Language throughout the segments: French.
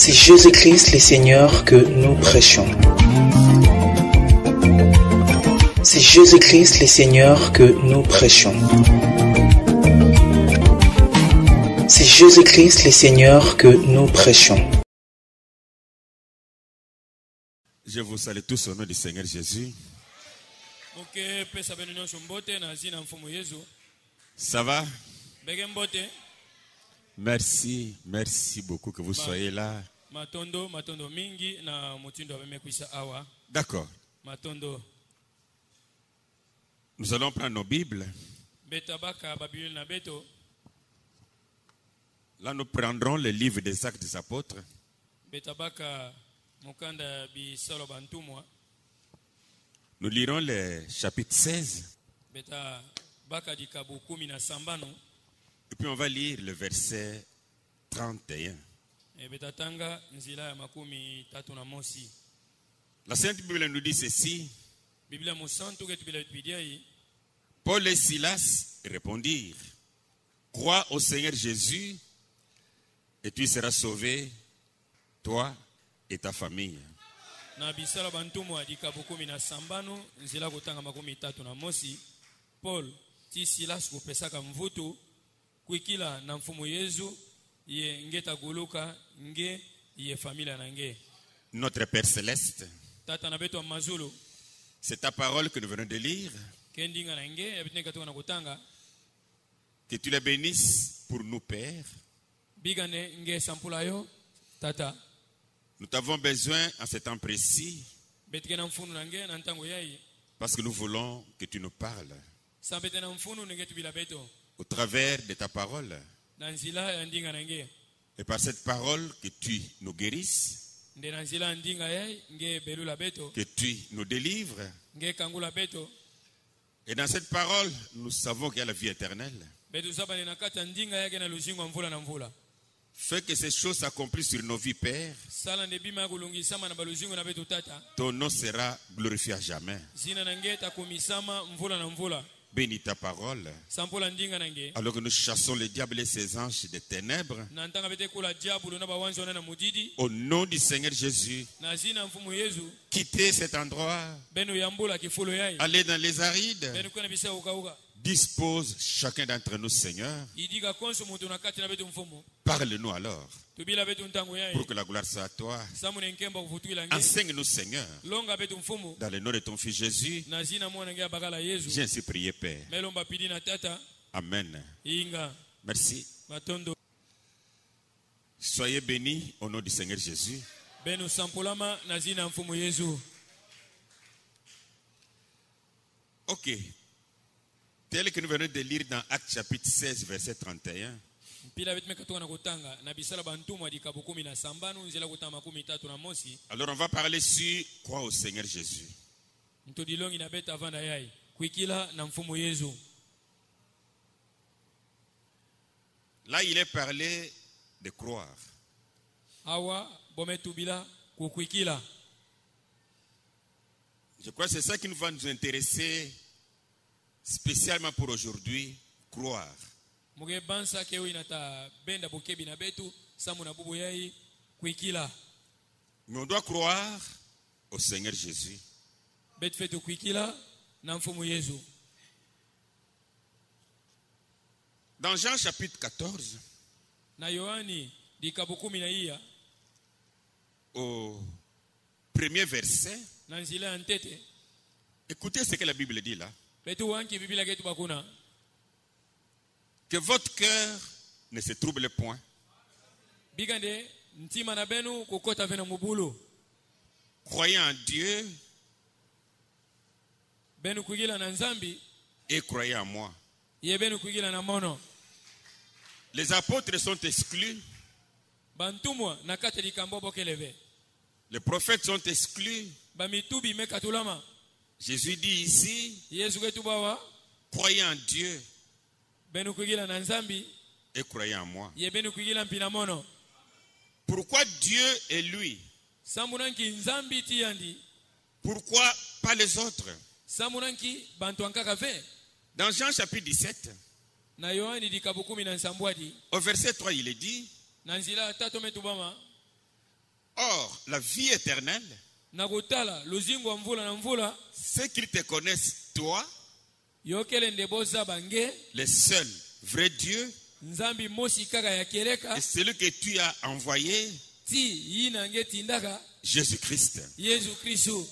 C'est Jésus-Christ le Seigneur que nous prêchons. C'est Jésus-Christ le Seigneur que nous prêchons. C'est Jésus-Christ le Seigneur que nous prêchons. Je vous salue tous au nom du Seigneur Jésus. Ça va? Merci, merci beaucoup que vous soyez là. D'accord. Nous allons prendre nos Bibles. Là, nous prendrons le livre des Actes des Apôtres. Nous lirons le chapitre 16. Et puis on va lire le verset 31. La Sainte Bible nous dit ceci. Paul et Silas répondirent: crois au Seigneur Jésus et tu seras sauvé, toi et ta famille. Paul ti Silas kupesaka mvutu kuikila na mfumu Yesu ye ngeta guluka nge ye familia nange. Notre Père Céleste, Tata na beto mazulu, c'est ta parole que nous venons de lire. kendinga nange yabitneka tuna kutanga. Que tu la bénisses pour nous, Père. Bigane nge sampula yo tata. Nous t'avons besoin en ce temps précis Betkena mfunu nange na ntango yai. parce que nous voulons que tu nous parles Sambetena mfunu nge tubila beto. au travers de ta parole. Nanzila yandinga nange. Et par cette parole que tu nous guérisses, Nde nanzila ndinga yai nge belula beto. que tu nous délivres. Nge kangula beto. Et dans cette parole, nous savons qu'il y a la vie éternelle. Betu sabane nakata ndinga yake na luzingo mvula na mvula. Fais que ces choses s'accomplissent sur nos vies, Père. Sala ndebima kulungisama na baluzingo na betu tata. Ton nom sera glorifié à jamais. Zina nange takumisama mvula na mvula. Bénis ta parole. Sampula ndinga nange. Alors que nous chassons le diable et ses anges des ténèbres. Na ntanga bete kula diablo na bawanzo na mudidi. Au nom du Seigneur Jésus, Na zina mfumu Yesu. quittez cet endroit. Benu yambula kifulo yai. Allez dans les arides. Benu kuna bisa ukauka. Dispose chacun d'entre nous, Seigneur. Idiga konso mutu na kati na betu mfumu. Parle-nous alors. Tubila betu ntango yai. Pour que la gloire soit à toi. Samu nenkemba kufutuila nge. Enseigne-nous, Seigneur. Longa betu mfumu. Dans le nom de ton Fils Jésus, Na zina mwana nge bagala Yesu. j'ai ainsi prié, Père. Melomba pidi na tata. Amen. Inga. Merci. Matondo. Soyez bénis au nom du Seigneur Jésus. Benu sampulama na zina mfumu Yesu. Ok. Tel que nous venons de lire dans Actes chapitre 16, verset 31. Pila betu mekatoka na kutanga. Na bisala bantumwa dikabu 17 nzela kutama 13 na mosi. Alors on va parler sur croire au Seigneur Jésus. Ntodilongi na beta vanda yai. Kuikila na mfumu Yesu. Là, il est parlé de croire. Awa bometubila kukuikila. Je crois que c'est ça qui nous va nous intéresser spécialement pour aujourd'hui, croire. Muge bansa keo inata benda bokebi na betu samu na bubu yai kuikila. Mais on doit croire au Seigneur Jésus. Bet fetu kuikila na mfumu Yesu. Dans Jean chapitre 14, Na Yohani dikabu 10 au premier verset, na nzila ntete. écoutez ce que la Bible dit là. Betu wanki biblia getu bakuna. Que votre cœur ne se trouble point. Bigande ntima na benu kukota vena mubulu. Croyez en Dieu Benu kuigila na nzambi. et croyez en moi. Ye benu kuigila na mono. Les apôtres sont exclus. Bantumwa na kate likambobo keleve. Les prophètes sont exclus. Bamitubi mekatulama. Jésus dit ici, Yesu getu bawa. croyez en Dieu Benu kuigila na nzambi. et croyez en moi. Ye benu kuigila mpina mono. Pourquoi Dieu et lui? Samunanki nzambi tiyandi. Pourquoi pas les autres? Samunanki bantu ankaka ve. Dans Jean chapitre 17, Na Yohani dikabu 17 au verset 3, il est dit, na nzila tatu metubama. Or, la vie éternelle, na kotala luzingu wa mvula na mvula, c'est qu'ils te connaissent, toi, yokele ndeboza bange le seul vrai Dieu, nzambi mosi kaka ya keleka et celui que tu as envoyé, ti yina nge tindaka Jésus-Christ. Yesu Kristo.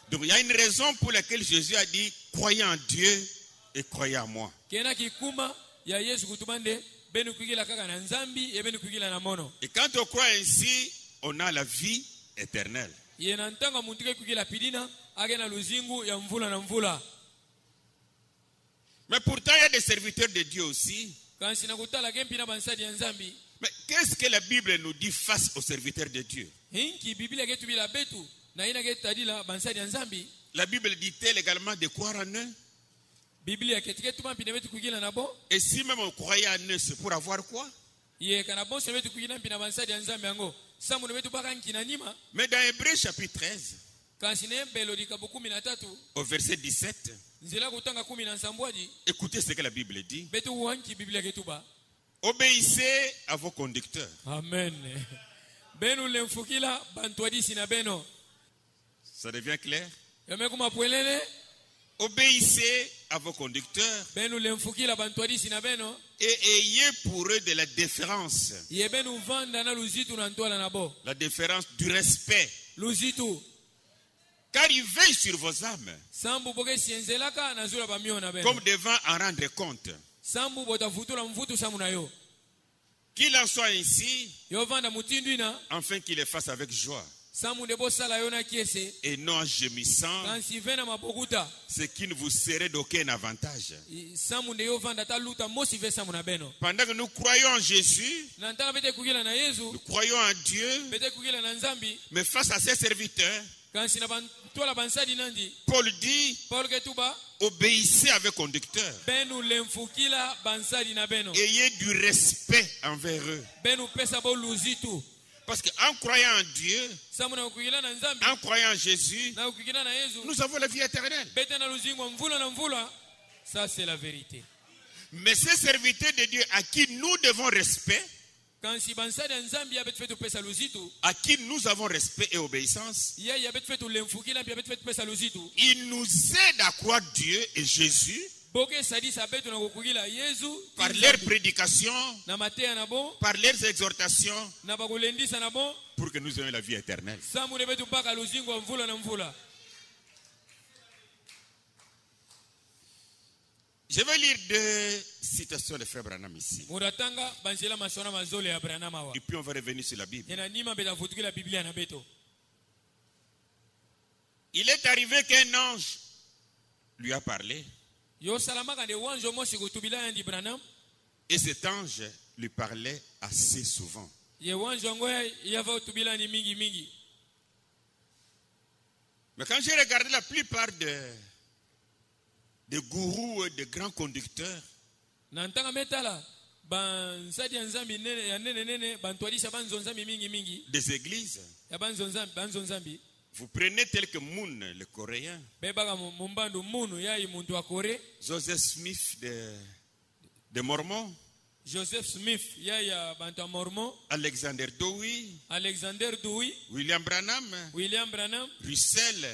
Donc il y a une raison pour laquelle Jésus a dit, croyez en Dieu et croyez en moi. Kena kikuma ya Yesu kutumande benu kugila kaka na nzambi e benu kugila na mono. Et quand on croit ainsi, on a la vie éternelle. Yena ntanga muntike kugila pidina agena luzingu ya mvula na mvula. Mais pourtant il y a des serviteurs de Dieu aussi. Quand sina kutala kempi na bansadi ya nzambi. Mais qu'est-ce que la Bible nous dit face aux serviteurs de Dieu? Hinki Biblia ketu bila betu na ina ketadila bansadi ya nzambi. La Bible dit-elle également de croire en eux? Biblia ketiketu mampine betu kugila nabo. Et si même on croyait en eux, c'est pour avoir quoi? Ye kana bonse betu kugila mpina bansadi ya nzambi yango. Samu betu baka nkina nima. Mais dans Hébreux chapitre 13, Quand sine belo dikabu 13 au verset 17, nzela kutanga 17 écoutez ce que la Bible dit. betu wanki Biblia ketu ba. Obéissez à vos conducteurs. Amen. Benu lemfukila bantwadi sina beno. Ça devient clair? Yamekuma pwelele. Obéissez à vos conducteurs Benu lemfukila bantwadi sina beno. et ayez pour eux de la déférence. Ye benu vanda na luzitu na ntwala nabo. La déférence du respect. Luzitu. Car il veille sur vos âmes Sambu boke sienzelaka na zula bamio na beno. comme devant en rendre compte. Sambu bota futula mvutu samu na yo. Qu'il en soit ainsi, Yo vanda mutinduina. afin qu'il les fasse avec joie Samu debo sala yo na kiese. et non en gémissant, Kansi vena mabokuta. ce qui ne vous serait d'aucun avantage. Samu de yo vanda ta luta mosi ve samu na beno. Pendant que nous croyons en Jésus, Na ntaka bete kugila na Yesu. nous croyons en Dieu, Bete kugila na nzambi. mais face à ses serviteurs, Kansi na bantwala bansadi nandi. Paul dit, Paul ketuba. obéissez avec conducteur. Benu lemfukila bansadi na beno. Ayez du respect envers eux. Benu pesa bo luzitu. Parce qu'en croyant en Dieu, Samu na kugila na nzambi. en croyant en Jésus, Na kugila na Yesu. nous avons la vie éternelle. Bete na luzingu wa mvula na mvula. Ça c'est la vérité. Mais ces serviteurs de Dieu à qui nous devons respect, Quand si bansadi ya nzambi abet fetu pesa luzitu. à qui nous avons respect et obéissance, Yeye abet fetu lemfukila pia abet fetu pesa luzitu. ils nous aident à croire Dieu et Jésus Boke sadisa betu na kukugila Yesu. par leur prédication, Na matea na bon. par leurs exhortations, Na bakulendisa na bon. pour que nous ayons la vie éternelle. Samu de betu mpaka luzingu wa mvula na mvula. Je vais lire deux citations de Frère Branham ici. Muratanga banjela mashona mazole ya Branham wa. Et puis on va revenir sur la Bible. Yana nima beta futukila Biblia na beto. Il est arrivé qu'un ange lui a parlé. Yo salamaka de wanjo moshi kutubila yandi Branham. Et cet ange lui parlait assez souvent. Ye wanjo ngoya yava utubila ni mingi mingi. Mais quand j'ai regardé la plupart des gourous et de grands conducteurs, Na ntanga metala bansadi ya nzambi nene ya nene bantwalisha banzo nzambi mingi mingi. des églises, Ya banzo nzambi. vous prenez tel que Moon, le Coréen, Bebaka mumbandu munu yayi muntu wa Kore. Joseph Smith de Mormon, Joseph Smith yayi ya bantu wa Mormon. Alexander Dowie, Alexander Dewey. William Branham, William Branham. Russell,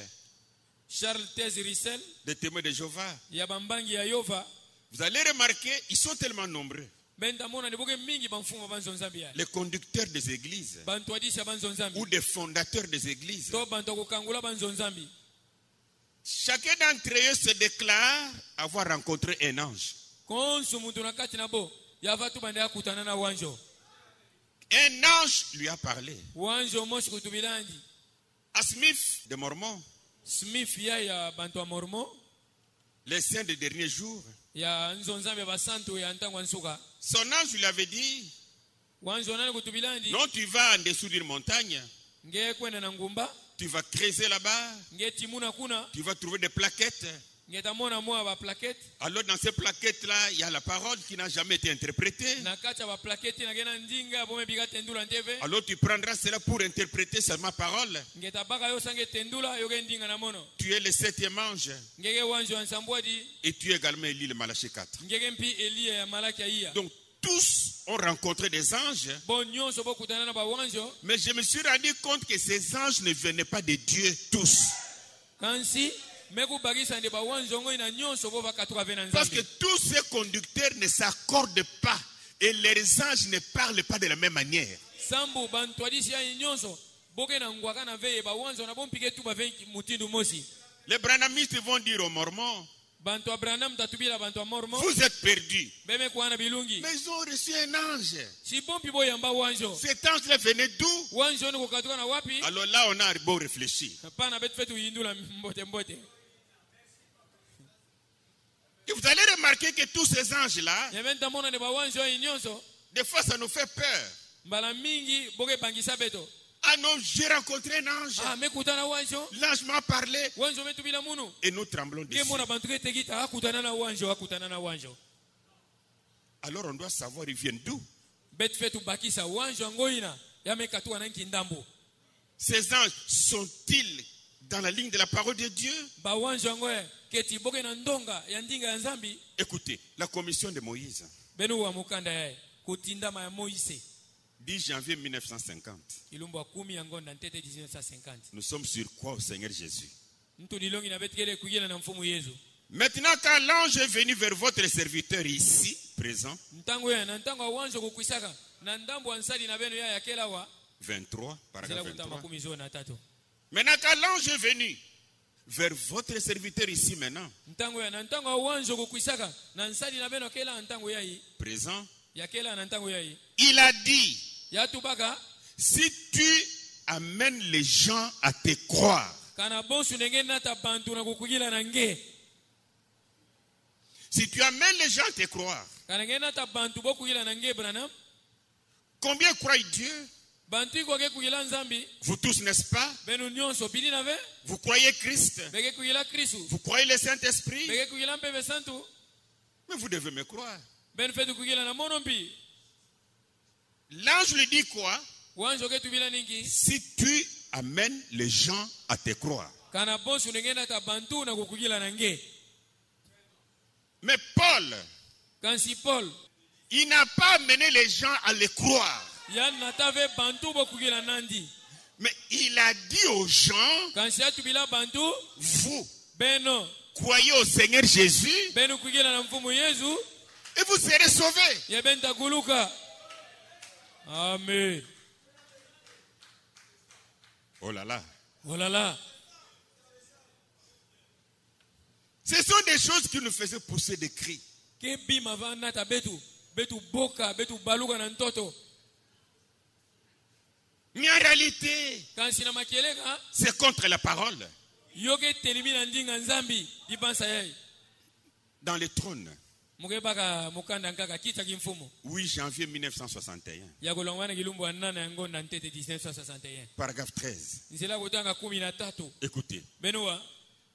Charles Tez Russell. des témoins de Jéhovah. Ya bambangi ya Yova. Vous allez remarquer, ils sont tellement nombreux. Benta mona ni boke mingi bamfunga banzo nzambi ya. Les conducteurs des églises Bantu wadisha banzo nzambi. ou des fondateurs des églises. To bantu kukangula banzo nzambi. Chacun d'entre eux se déclare avoir rencontré un ange. Konsu muntu nakati nabo. Yava tu bande yakutana na wanjo. Un ange lui a parlé. Wanjo moshi kutubilandi. À Smith de Mormon, Smith ya bantu wa Mormon. les saints des derniers jours, Ya nzo nzambi basantu ya ntangwa nsuka. son ange lui avait dit, Wanjo nani kutubilandi. non, tu vas en dessous d'une montagne, Nge kwenda na ngumba. tu vas creuser là-bas, Nge timuna kuna. tu vas trouver des plaquettes. Nge tamona mwa ba plaquette. Alors dans ces plaquettes-là, il y a la parole qui n'a jamais été interprétée. Na kacha ba plaquette na gena ndinga bome biga tendula nteve. Alors tu prendras cela pour interpréter seulement parole. Nge tabaka yo sange tendula yo ndinga na mono. Tu es le septième ange Ngege wanjo ansambwadi. et tu es également Élie le Malachie 4. Ngege mpi Elia ya malaki ya iya. Donc tous ont rencontré des anges, Bon nyonso bokutana na bawanjo. mais je me suis rendu compte que ces anges ne venaient pas de Dieu tous. Kansi mekubakisa ndi bawanjo ngo ina nyonso bo bakatwave na Parce que Nzambe. tous ces conducteurs ne s'accordent pas et les anges ne parlent pas de la même manière. Sambu bantwadisi ya nyonso boke na ngwaka na veye bawanjo na bompike tu bave mutindu mosi. Les branhamistes vont dire aux Mormons, Bantu Abraham tatubila bantu Mormon. vous êtes perdus. Beme kuana bilungi. Mais ils ont reçu un ange. Si bompi boyamba wanjo. Cet ange-là venait d'où? Wanjo ni kukatuka na wapi? Alors là, on a beau réfléchir. Pana bet fetu yindula mbote mbote. Et vous allez remarquer que tous ces anges-là, Yementa mona ne bawanjo inyonso. des fois, ça nous fait peur. Mbala mingi boke bangisa beto. Ah non, j'ai rencontré un ange. Ah mekutana wanjo. L'ange m'a parlé Wanjo metubila munu. et nous tremblons dessus. Mona bantu ketegita akutana na wanjo. Alors on doit savoir ils viennent d'où. Bet fetu bakisa wanjo ngoina. Yamekatuwa na nkindambo. Ces anges sont-ils dans la ligne de la parole de Dieu? Bawanjo ngoe keti boke na ndonga ya ndinga ya Nzambi. Écoutez, la commission de Moïse, Benu wa mukanda yae kutindama ya Moïse. 10 janvier 1950. Ilumbu wa 10 ya ngonda ntete 1950. Nous sommes sur quoi au Seigneur Jésus? Mtu nilongi na betkele kugila na mfumu Yesu. Maintenant, quand l'ange est venu vers votre serviteur ici, présent, Ntango ya na ntango wanjo kukwisaka na ndambo ansali na beno ya yakela wa 23, paragraphe 23. 23. Maintenant, quand l'ange est venu vers votre serviteur ici maintenant, Ntango ya na ntango wanjo kukwisaka na ansali na beno kela ntango ya yi présent, yakela na ntango ya yi. il a dit, Ya tubaka si tu amènes les gens à te croire, kana bonsu ndenge nata bantu na kukugila na nge. si tu amènes les gens à te croire, Kana nge nata bantu bokugila na nge Branham. combien croient Dieu? Bantu iko ke kugila Nzambi. Vous tous, n'est-ce pas? Benu nyonso pili na ve. Vous croyez Christ? Beke kugila Kristu. Vous croyez le Saint-Esprit? Beke kugila mpebe santu. Mais vous devez me croire. Ben fetu kugila na monompi. L'ange lui dit quoi? Wanjo ke tubila ningi. Si tu amènes les gens à te croire. Kana bonsu ndenge nata bantu na kukugila na nge. Mais Paul, Kansi Paul. il n'a pas amené les gens à les croire. Yan natave bantu bokugila nandi. Mais il a dit aux gens, Kansi atubila bantu. vous Beno. croyez au Seigneur Jésus Benu kugila na mfumu Yesu. et vous serez sauvés. Yebenta guluka. Amen. Oh là là. Oh là là. Ce sont des choses qui nous faisaient pousser des cris. Ke bima vanata betu. Betu boka. Betu baluka na ntoto. Mais en réalité, Kansi na makeleka. c'est contre la parole. Yoke telimi na ndinga Nzambi. Dipansa yai. Dans le trône, Mukebaka mukanda nkaka kita kimfumo. 8 janvier 1961, Ya kulongwana kilumbu wa nana ya ngonda ntete 1961. paragraphe 13. Nzela kutanga 13. Écoutez, Benua.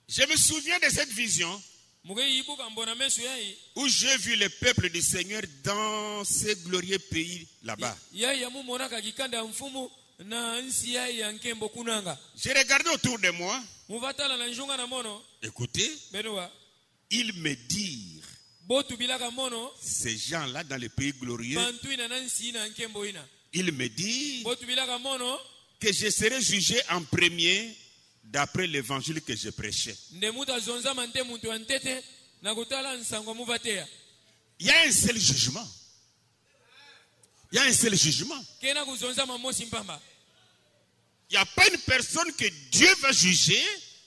je me souviens de cette vision Muke ibuka mbona mesu yai. où j'ai vu le peuple du Seigneur dans ce glorieux pays là-bas. Yai ya mumonaka kikanda ya mfumu na nsi yai ya nkembo kunanga. J'ai regardé autour de moi. Muvatala na njunga na mono. Écoutez, Benua. ils me dirent, Botu bilaka mono. ces gens-là dans le pays glorieux, Bantu ina na nsi ina nkembo ina. ils me dirent Botu bilaka mono. que je serai jugé en premier d'après l'évangile que je prêchais. Ndemuta zonza mante muntu antete. Na kutala nsango muvatea. Il y a un seul jugement. Il y a un seul jugement. Kena kuzonza mamosi mpamba. Il n'y a pas une personne que Dieu va juger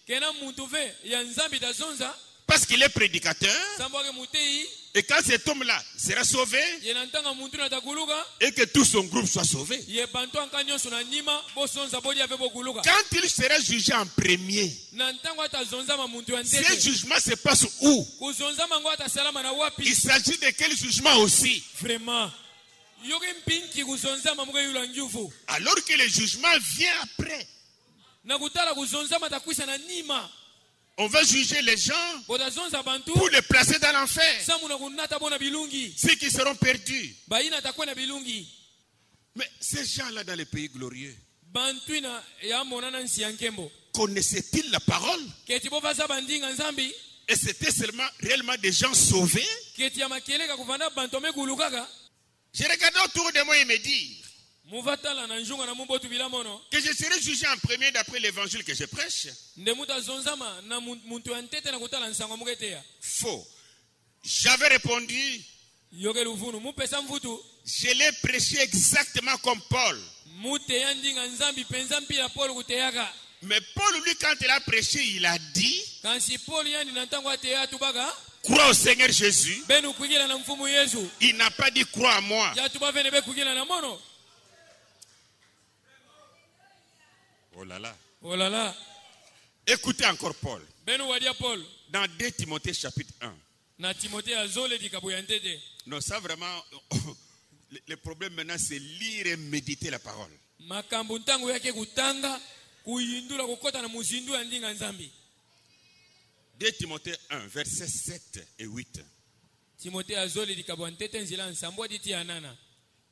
Kena muntu ve ya Nzambi da zonza. parce qu'il est prédicateur. Samboke mutei. Et quand cet homme-là sera sauvé Yena ntanga muntu na takuluka. et que tout son groupe soit sauvé, Ye bantu ankanyo suna nima. Bosonza bodi ave bokuluka. quand il sera jugé en premier, Na ntango ata zonza ma muntu ce antete. jugement se passe où? Kuzonza mango ata salama na wapi. Il s'agit de quel jugement aussi? Vraiment. Yoke mpinki kuzonza mamuke yula njufu. Alors que le jugement vient après. Na kutala kuzonza matakwisa na nima. On va juger les gens Bota zonza bantu. pour les placer dans l'enfer. Samu na kunata bona bilungi. Ceux qui seront perdus. Baina takwe na bilungi. Mais ces gens-là dans les pays glorieux, Bantu ina ya monana nsi ya nkembo. connaissaient-ils la parole? Keti bofasa bandinga Nzambi. Et c'était seulement réellement des gens sauvés? Keti ya makeleka kuvanda bantu amegulukaka. Je regardais autour de moi et me dire muvatala na njunga na mumbotu bilamono que je serai jugé en premier d'après l'évangile que je prêche. nde mutazonzama na muntu antete na kutala nsango muketeya. Faux. J'avais répondu, Yoke luvunu mupesa mvutu je l'ai prêché exactement comme Paul. muteya ndinga nzambi penza mpila Paul kuteyaka. Mais Paul, lui, quand il a prêché, il a dit, Kansi Paul yandi na ntango ateya tubaga crois au Seigneur Jésus. benu kwigila na mfumu Yesu. Il n'a pas dit crois à moi. Ya tubavene be kwigila na mono. Oh là là. Oh là là. Écoutez encore Paul. Benu wadia Paul Dans 2 Timothée chapitre 1. na Timothée azole dikabuya ntete. Non, ça vraiment, le problème maintenant, c'est lire et méditer la parole. Makambo ntango yake kutanga kuyindula kukota na muzindu ya ndinga nzambi. 2 Timothée 1, versets 7 et 8. Timothée azole dikabuya ntete nzila nsambo diti ya nana.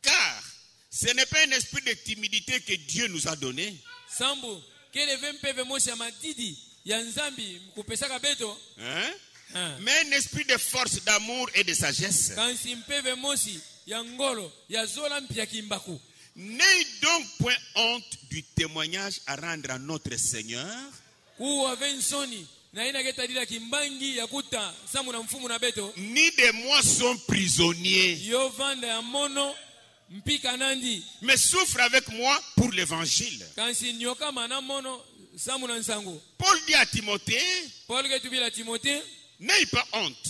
Car ce n'est pas un esprit de timidité que Dieu nous a donné. Sambu kele vempeve mosi ya matidi ya nzambi kupesaka beto. Hein? Hein. Mais un esprit de force, d'amour et de sagesse. Kansi mpeve mosi ya ngolo ya zola mpya kimbaku. N'ayez donc point honte du témoignage à rendre à notre Seigneur, Kuwa vensoni na ina getadila kimbangi ya kuta samu na mfumu na beto. ni de moi son prisonnier, Yo vanda ya mono mpika nandi. mais souffre avec moi pour l'évangile. Kansi nyoka mana mono samu na nsango. Paul dit à Timothée, Paul getubila Timothée n'ayez pas honte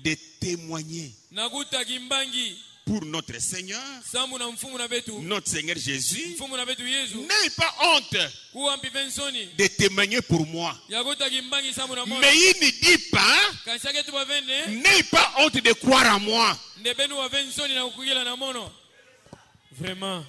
de témoigner nakuta kimbangi pour notre Seigneur, samu na mfumu na betu. notre Seigneur Jésus. Mfumu na betu Yesu. N'ayez pas honte Kuwa mpi vensoni de témoigner pour moi. yakuta kimbangi samu na mono. Mais il ne dit pas, Kansi yake tubavende n'ayez pas honte de croire en moi. nde benu wa vensoni na kukugila na mono. Vraiment.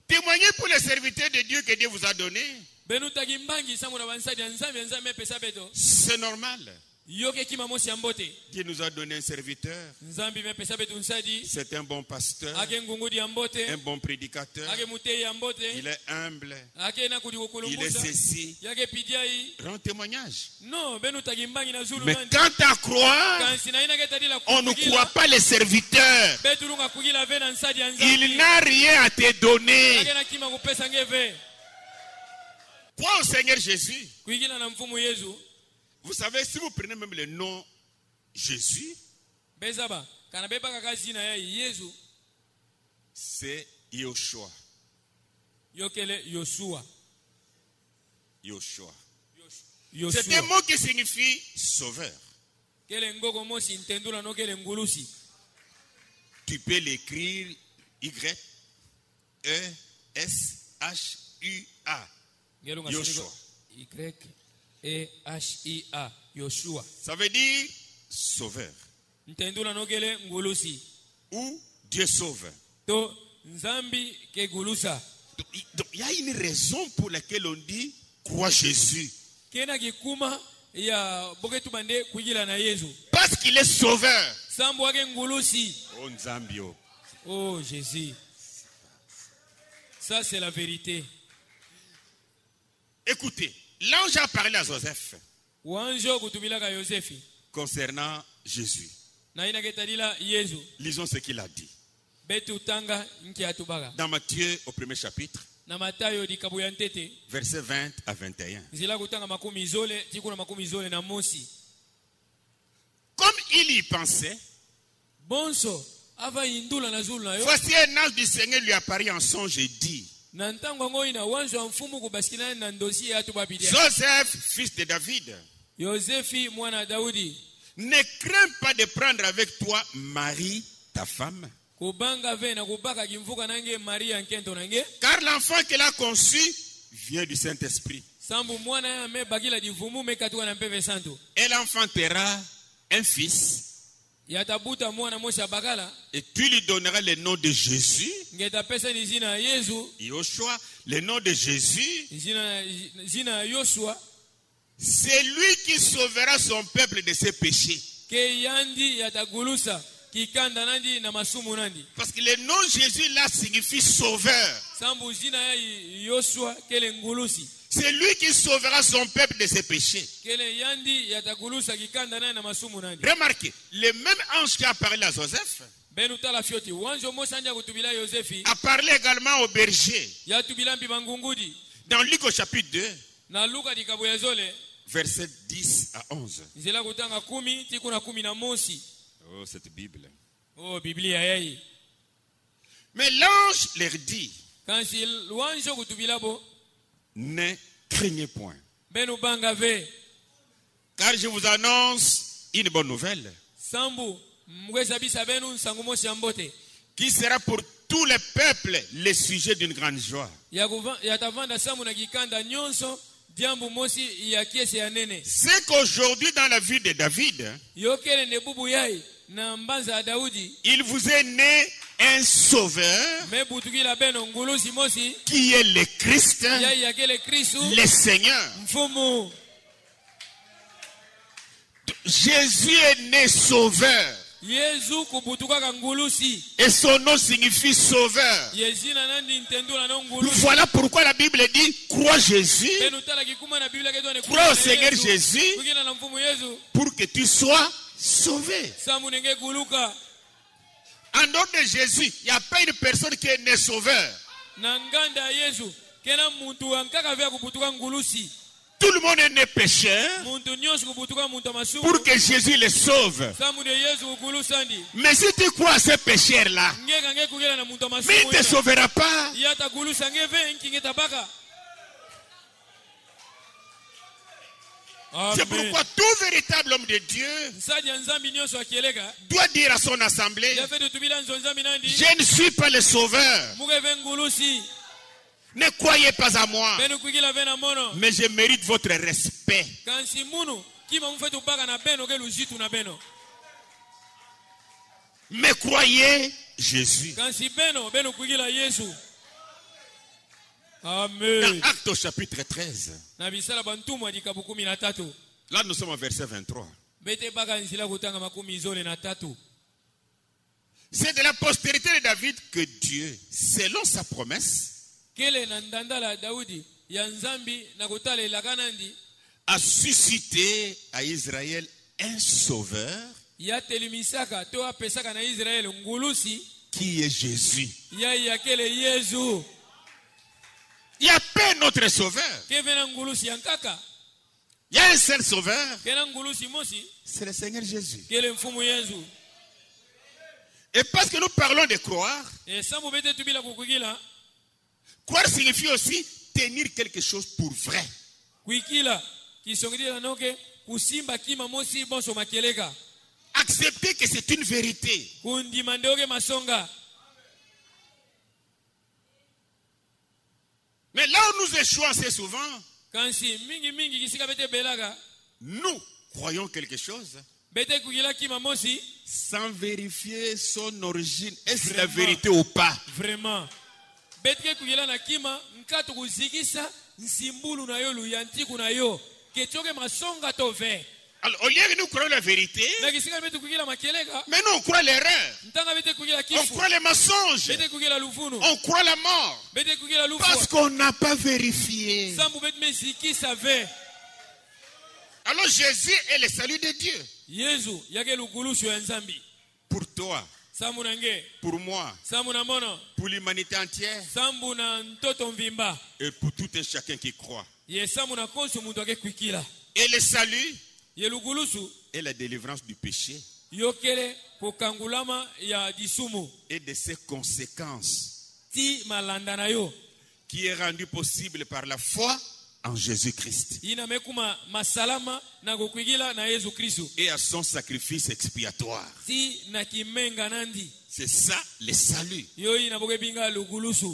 Témoignez pour les serviteurs de Dieu que Dieu vous a donné. Benu tagimbangi samu na bansadi ya nzambi pesa beto. C'est normal. Yoke kima mosi ya mbote. Dieu nous a donné un serviteur. Nzambi mepesa betu nsadi. C'est un bon pasteur, Ake ngungudi ya mbote. un bon prédicateur. Ake mutei ya mbote. Il est humble, Ake na il est kudikulumbusa. ceci. Yake pidiai. Rend témoignage. No, benu tagimbangi na zulu Mais nandi. quant à croire, Kansi na ina getadila on ne kukugila. croit pas les serviteurs. Betu lunga kugila vena nsadi ya Il nzambi. n'a rien à te donner. Ake na kima kupesa ngeve. Crois au Seigneur Jésus. Kuigila na mfumu Yesu. Vous savez, si vous prenez même le nom Jésus, Bezaba. Kana beba kakazi na ya Yesu. c'est Yoshua. Yokele Yoshua. Yoshua. C'est Yoshua. un mot qui signifie sauveur. Kele ngogo mosi ntendula no kele ngulusi. Tu peux l'écrire Y-E-S-H-U-A. Ngelunga Yoshua. Y-E-H-I-A. Yoshua. Ça veut dire sauveur. Ntendula no kele ngulusi. Ou Dieu sauve. To nzambi ke gulusa. Donc, il y a une raison pour laquelle on dit crois Jésus. Kena kikuma ya boketu bande kuigila na Yesu. Parce qu'il est sauveur. Sambo wake ngulusi. Oh Nzambio. Oh Jésus. Ça c'est la vérité. Écoutez, l'ange a parlé à Joseph Wanjo kutubilaka Yosefi. concernant Jésus. Na ina ketadila Yesu. Lisons ce qu'il a dit. Betu tanga nki atubaga. Dans Matthieu au premier chapitre, Na Matayo dikabuya ntete. versets 20 à 21. Zila kutanga makumi zole, tiku na makumi zole na mosi. Comme il y pensait, Bonso, ava indula na zulu na yo. voici un ange du Seigneur lui apparut en songe et dit, Na ntango ngoi na wanzo wa mfumu kubasikilana na ndosi ya tubabidia. Joseph, fils de David, Yosefi mwana Daudi. ne crains pas de prendre avec toi Marie, ta femme, Kubanga ve na kubaka kimvuka nange Maria nkento nange. car l'enfant qu'elle a conçu vient du Saint-Esprit. Sambu mwana ya me bagila divumu me katuwa na mpeve santo. Elle enfantera un fils, Yatabuta mwana mosi ya bakala. et tu lui donneras le nom de Jésus, Ngeta pesa ni zina ya Yesu. Yoshua, le nom de Jésus. Zina ya Yoshua. C'est lui qui sauvera son peuple de ses péchés. Ke yandi yatagulusa. Kikanda nandi na masumu nandi. Parce que le nom Jésus là signifie sauveur. Sambu zina ya Yoshua kele ngulusi. C'est lui qui sauvera son peuple de ses péchés. kele yandi yatagulusa kikanda naye na masumu nandi. Remarquez, le même ange qui a parlé à Joseph Benu tala fioti wanjo mosanja kutubila Yosefi a parlé également au berger. yatubila mbi bangungudi Dans Luc au chapitre 2, na Luka dikabo yazole versets 10 à 11. nzela kutanga 10 tiku na 11. Oh, cette Bible. Oh Biblia yai. Mais l'ange leur dit, Kansi wanjo kutubila bo ne craignez point, benu banga ve car je vous annonce une bonne nouvelle, sambu mweza bisa benu nsangu mosi ambote qui sera pour tous les peuples le sujet d'une grande joie. yatavanda samu na kikanda nyonso diambu mosi ya kiese ya nene. C'est qu'aujourd'hui dans la vie de David, Yokele ne bubu yai na mbanza ya Daudi il vous est né un sauveur me butukila beno ngulusi mosi qui est le Christ, yai yakele Kristu le Seigneur. mfumu. Jésus est né sauveur Yesu kubutukaka ngulusi et son nom signifie sauveur. yezina nandi ntendula no ngulusi. Voilà pourquoi la Bible dit crois Jésus, Benu tala kikuma na Biblia keto ne crois au Seigneur Jésus kukina na mfumu Yesu pour que tu sois sauvé. samu nenge guluka. En dehors de Jésus, il n'y a pas une personne qui est née sauveur. Na nganda ya Yesu kena muntu ankaka vya kubutuka ngulusi. Tout le monde est né pécheur Muntu nyonso kubutuka muntu masumu pour que Jésus les sauve. samu de Yesu kugulusandi. Mais si tu crois à ces pécheurs-là, Ngeka nge kugela na muntu mais il masumu ne te sauvera pas. yata gulusa ngeve nkinge tabaka. C'est pourquoi tout véritable homme de Dieu Nsadia nzambi nyonso akieleka doit dire à son assemblée, yafe tutubila nzonzambi nandi je ne suis pas le sauveur. mukeve ngulusi Ne croyez pas à moi, benu kugila vena mono mais je mérite votre respect. kansi munu kima mufetu baka na beno ke lujitu na beno Mais croyez Jésus. kansi benu kugila Yesu. Dans Amen. Actes au chapitre 13, Na bisala bantumwa dikabu 13 là nous sommes au verset 23. bete baka nzila kutanga 13. C'est de la postérité de David que Dieu, selon sa promesse, Kele na ndandala Daudi ya nzambi na kutalela kanandi a suscité à Israël un sauveur ya telimisaka to apesaka na Israel ngulusi qui est Jésus. ya yakele Yesu. Il n'y a pas notre sauveur. Kevena ngulusi yankaka Il y a un seul sauveur, kena ngulusi mosi c'est le Seigneur Jésus. kele mfumu Yesu. Et parce que nous parlons de croire, E sambu bete tubila kukugila croire signifie aussi tenir quelque chose pour vrai. kuikila kisongidila noke kusimba kima mosi bonso makeleka Accepter que c'est une vérité. kundima ndeoke masonga. Mais là où nous échouons assez souvent, Kansi mingi kisika bete belaka nous croyons quelque chose bete kugila kima mosi sans vérifier son origine. Est-ce la Vraiment. vérité ou pas? vraiment bete kugila na kima nkatu kuzikisa nsimbulu na yo luyantiku na yo kechoke masonga to ve Alors, au lieu que nous croyons la vérité, na kisika bete kugila makeleka mais nous on croit l'erreur, ntanga bete kugila on kifu croit les mensonges, bete kugila luvunu on croit la mort, bete kugila parce lufu qu'on n'a pas vérifié. sambu bete mezikisa ve. Alors Jésus est le salut de Dieu. Yesu yake lukulusu ya nzambi Pour toi, sambu na nge pour moi, sambu na mono pour l'humanité entière sambu na ntoto mvimba et pour tout un chacun qui croit. ye sambu na konsu muntu ake kwikila Et le salut ye lukulusu est la délivrance du péché yokele kukangulama ya disumu et de ses conséquences ti malanda na yo qui est rendu possible par la foi en Jésus-Christ ina mekuma masalama na kukwigila na Yesu Kristo et à son sacrifice expiatoire. ti na kimenga nandi C'est ça le salut. yo ina boke binga lukulusu.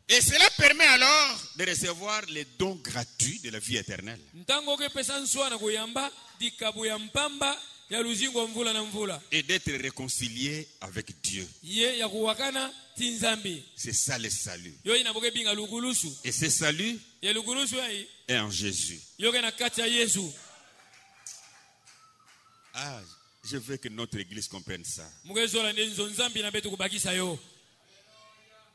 Et cela permet alors de recevoir les dons gratuits de la vie éternelle. Ntango ke pesa nswa na kuyamba dikabu ya mpamba ya luzingo mvula na mvula Et d'être réconcilié avec Dieu. ye ya kuwakana ti nzambi C'est ça le salut. yo ina boke binga lukulusu. Et ce salut Ye lukulusu ai est en Jésus. yoke na kati ya Yesu. Ah, je veux que notre église comprenne ça. Mugezola ndenzo nzambi na betu kubakisa yo.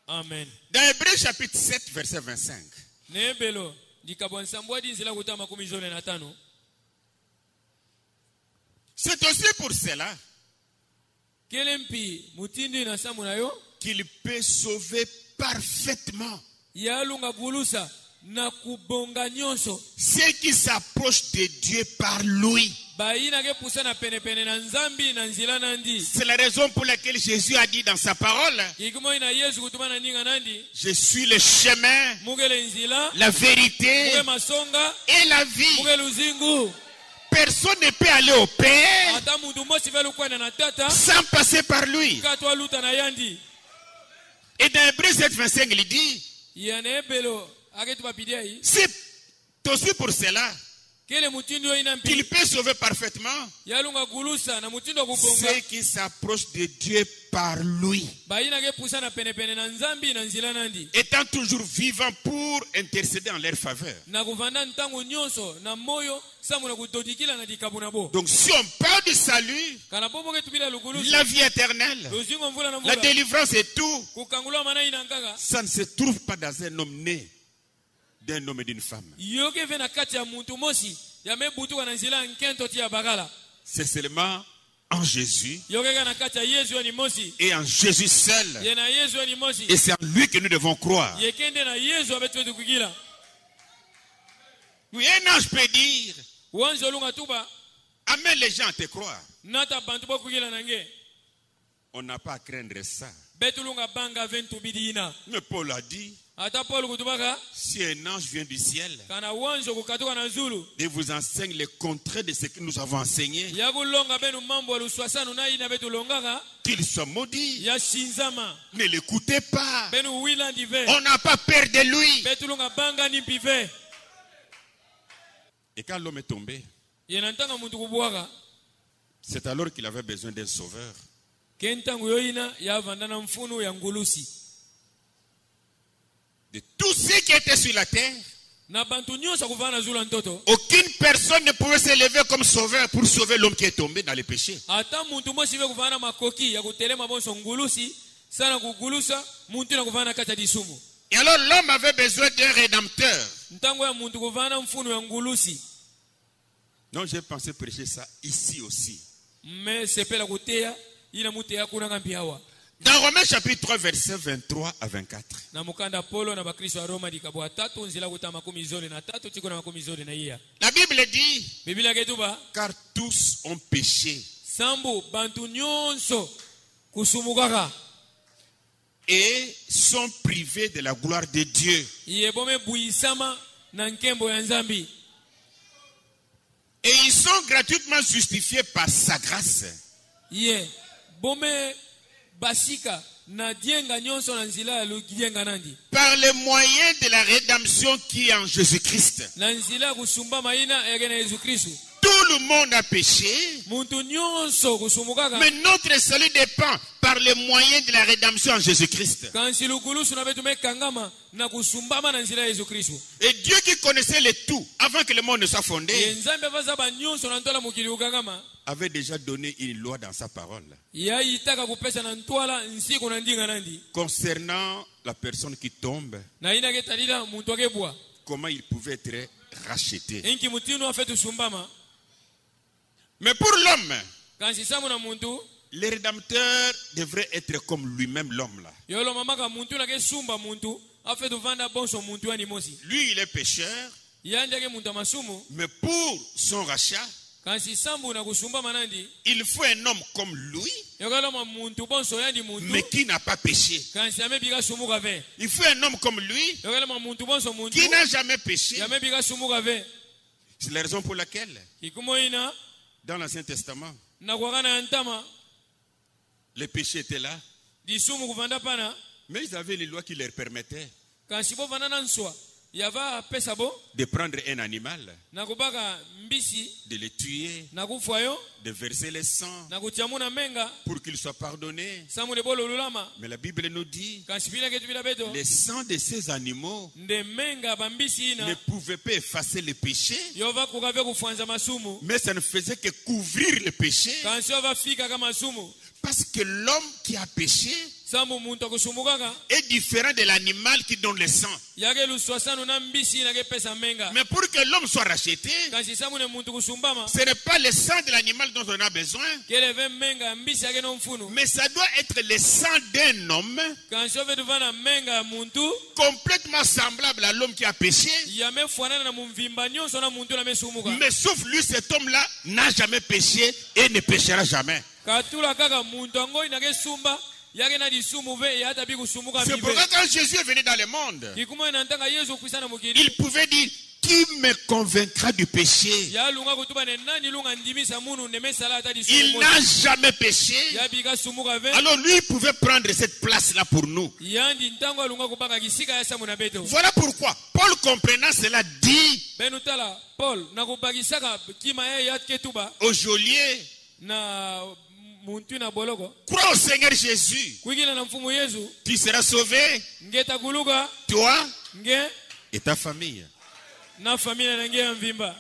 Amen. Dans Hébreux chapitre 7, verset 25. Nebelo likabo nsambo adi nzela kuta makumi zone na tano. C'est aussi pour cela Kelempi mutindi na samu na yo qu'il peut sauver parfaitement yalunga gulusa na kubonga nyonso ceux qui s'approchent de Dieu par lui. baina ke pusana pene pene na nzambi na nzila nandi. C'est la raison pour laquelle Jésus a dit dans sa parole, Ikimo ina Yesu kutumana ninga nandi je suis le chemin, mugele nzila la vérité muge masonga et la vie. muge luzingu. Personne ne peut aller au Père Ata mundu mosi velu kwenda na tata sans passer par lui. katwa luta na yandi. Et dans Hébreux 7:25, il dit, Yane belo aketu bapidia yi c'est aussi pour cela kele mutindo ina mpi qu'il peut sauver parfaitement yalunga gulusa na mutindo kubonga ceux qui s'approchent de Dieu par lui, baina ke pusana pene pene na nzambi na nzila nandi. étant toujours vivants pour intercéder en leur faveur. Na kuvanda ntango nyonso na moyo samu na kutodikila na dikabu na bo. Donc si on parle du salut, Kana bobo ke tubila lugulusa la vie éternelle, luzingo mvula na la mvula délivrance et tout, kukangulwa mana ina nkaka ça ne se trouve pas dans un homme né d'un homme et d'une femme. yoke vena kati ya muntu mosi ya mebutuka na nzila nkento tia bagala. C'est seulement en Jésus Yoke kana kati ya Yesu ni mosi et en Jésus seul. yena Yesu ni mosi Et c'est en lui que nous devons croire. yekende na Yesu abetu kugila. Oui, un ange peut dire, Wanzo lunga tuba amène les gens à te croire. nata bantu bo kugila nange On n'a pas à craindre ça. betu lunga banga ventu bidina. Mais Paul a dit, Ata Paul kutubaka si un ange vient du ciel kana wanzo kukatuka na zulu et vous enseigne le contraire de ce que nous avons enseigné, ya kulonga benu mambo aluswasanu na ina betu longaka qu'il soit maudit. ya shinzama Ne l'écoutez pas. benu wila ndive On n'a pas peur de lui. betu lunga banga ni pive Et quand l'homme est tombé, yena ntanga muntu kubwaka c'est alors qu'il avait besoin d'un sauveur. kentangu yoina ya vandana mfunu ya ngulusi De tous ceux qui étaient sur la terre, na bantu nyonso kuvana zula ntoto aucune personne ne pouvait se lever comme sauveur pour sauver l'homme qui est tombé dans le péché. ata muntu mosi ve kuvana makoki ya kutelema bonso ngulusi sana kugulusa muntu na kuvana kati ya disumu. Et alors l'homme avait besoin d'un rédempteur. Ntango ya muntu kuvana mfunu ya ngulusi Donc j'ai pensé prêcher ça ici aussi. me sepela kuteya ina muteya kuna ngambi hawa. Dans Romains chapitre 3, versets 23 à 24. Na mukanda polo na bakristo wa Roma dikabo 3 nzila kuta makumi zone na 3 tiko na makumi zone na iya. La Bible dit, Biblia ketuba car tous ont péché sambu bantu nyonso kusumukaka et sont privés de la gloire de Dieu. yebome buisama na nkembo ya nzambi. Et ils sont gratuitement justifiés par sa grâce. Ye bome basika na dienga nyonso na nzila ya lukienga nandi Par le moyen de la rédemption qui est en Jésus-Christ. na nzila kusumba maina ya gena Yesu Kristo. Tout le monde a péché, Muntu nyonso kusumukaka mais notre salut dépend par le moyen de la rédemption en Jésus-Christ. kansi lukulusu na betu mekangama na kusumbama na nzila ya Yesu Kristo. Et Dieu qui connaissait le tout avant que le monde ne soit fondé, Ye nzambe avaza ba nyonso na ntola mukili ukangama avait déjà donné une loi dans sa parole ya itaka kupesa na ntwala nsiku na ndinga nandi concernant la personne qui tombe, na ina ketalila muntu akebwa comment il pouvait être racheté. inki mutinu afetu sumbama Mais pour l'homme, kansi samu na muntu le rédempteur devrait être comme lui-même, l'homme là. yolo mamaka muntu na kesumba muntu afetu vanda bonso muntu ani mosi Lui, il est pécheur, yandeke muntu amasumu mais pour son rachat, kansi sambu na kusumba manandi il faut un homme comme lui, yokaloma muntu bonso yandi muntu mais qui n'a pas péché. kansi amebika sumuka ve Il faut un homme comme lui, yokaloma muntu bonso muntu qui n'a jamais péché. yamebika sumuka ve. C'est la raison pour laquelle, Ikumoina dans l'Ancien Testament, na kwakana ya ntama les péchés étaient là, disumu kuvanda pana mais ils avaient les lois qui leur permettaient kansi bovanda na nswa yava pesa bo de prendre un animal, na kubaka mbisi de le tuer, na kufa yo de verser le sang na kutiamuna menga pour qu'il soit pardonné. samu de bolo lulama Mais la Bible nous dit, kansi bila ketu bila beto le sang de ces animaux nde menga bambisi ne ina pouvait pas effacer le péché, yova kukave kufanza masumu mais ça ne faisait que couvrir le péché. kansi yova fika kama masumu Parce que l'homme qui a péché sambu muntu akusumbukaka est différent de l'animal qui donne le sang. yake luswasanu na mbisi nake pesa menga Mais pour que l'homme soit racheté, kasi sambu ne muntu kusumbama ce n'est pas le sang de l'animal dont on a besoin, keleve menga mbisi yake no mfunu mais ça doit être le sang d'un homme kasi ovetu vana menga ya muntu complètement semblable à l'homme qui a péché. yamefanana na mumvimba nyonso na muntu namesumuka Mais sauf lui, cet homme-là n'a jamais péché et ne péchera jamais. katula kaka muntu angoi nake sumba yake na disumu ve yata bi kusumuka C'est pourquoi quand Jésus est venu dans le monde, kikuma na ntanga Yesu kwisana mukiri il pouvait dire, qui me convaincra du péché? ya lunga kutuba ne nani lunga ndimisa munu nemesala ata Il disumu n'a jamais péché. ya bika sumuka ve Alors lui, il pouvait prendre cette place-là pour nous. yandi ntango lunga kubaka kisika ya samu na beto Voilà pourquoi Paul, comprenant cela, dit benutala Paul nakubakisaka kima ye yatketuba au geôlier, na muntu na boloko crois au Seigneur Jésus, kwikila na mfumu Yesu tu seras sauvé, ngeta kuluka toi nge et ta famille. na familia na nge ya mvimba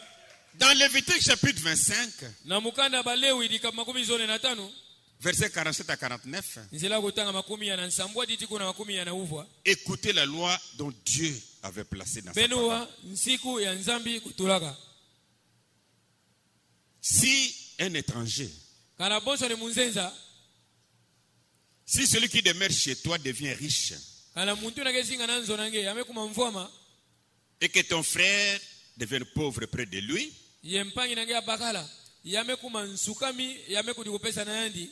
Dans Lévitique chapitre 25, na mukanda balewi dika makumi zone na tano versets 47 à 49, nzela kutanga makumi ya na nsambwa titi kuna makumi ya na uvwa écoutez la loi dont Dieu avait placé dans sa parole. benuwa nsiku ya nzambi kutulaka Si un étranger, kana bonso ne munzenza si celui qui demeure chez toi devient riche, kana muntu na kezinga na nzo nange yamekuma mvwama et que ton frère devienne pauvre près de lui, ye mpangi nange ya bakala yamekuma nsukami yamekudi kupesa na yandi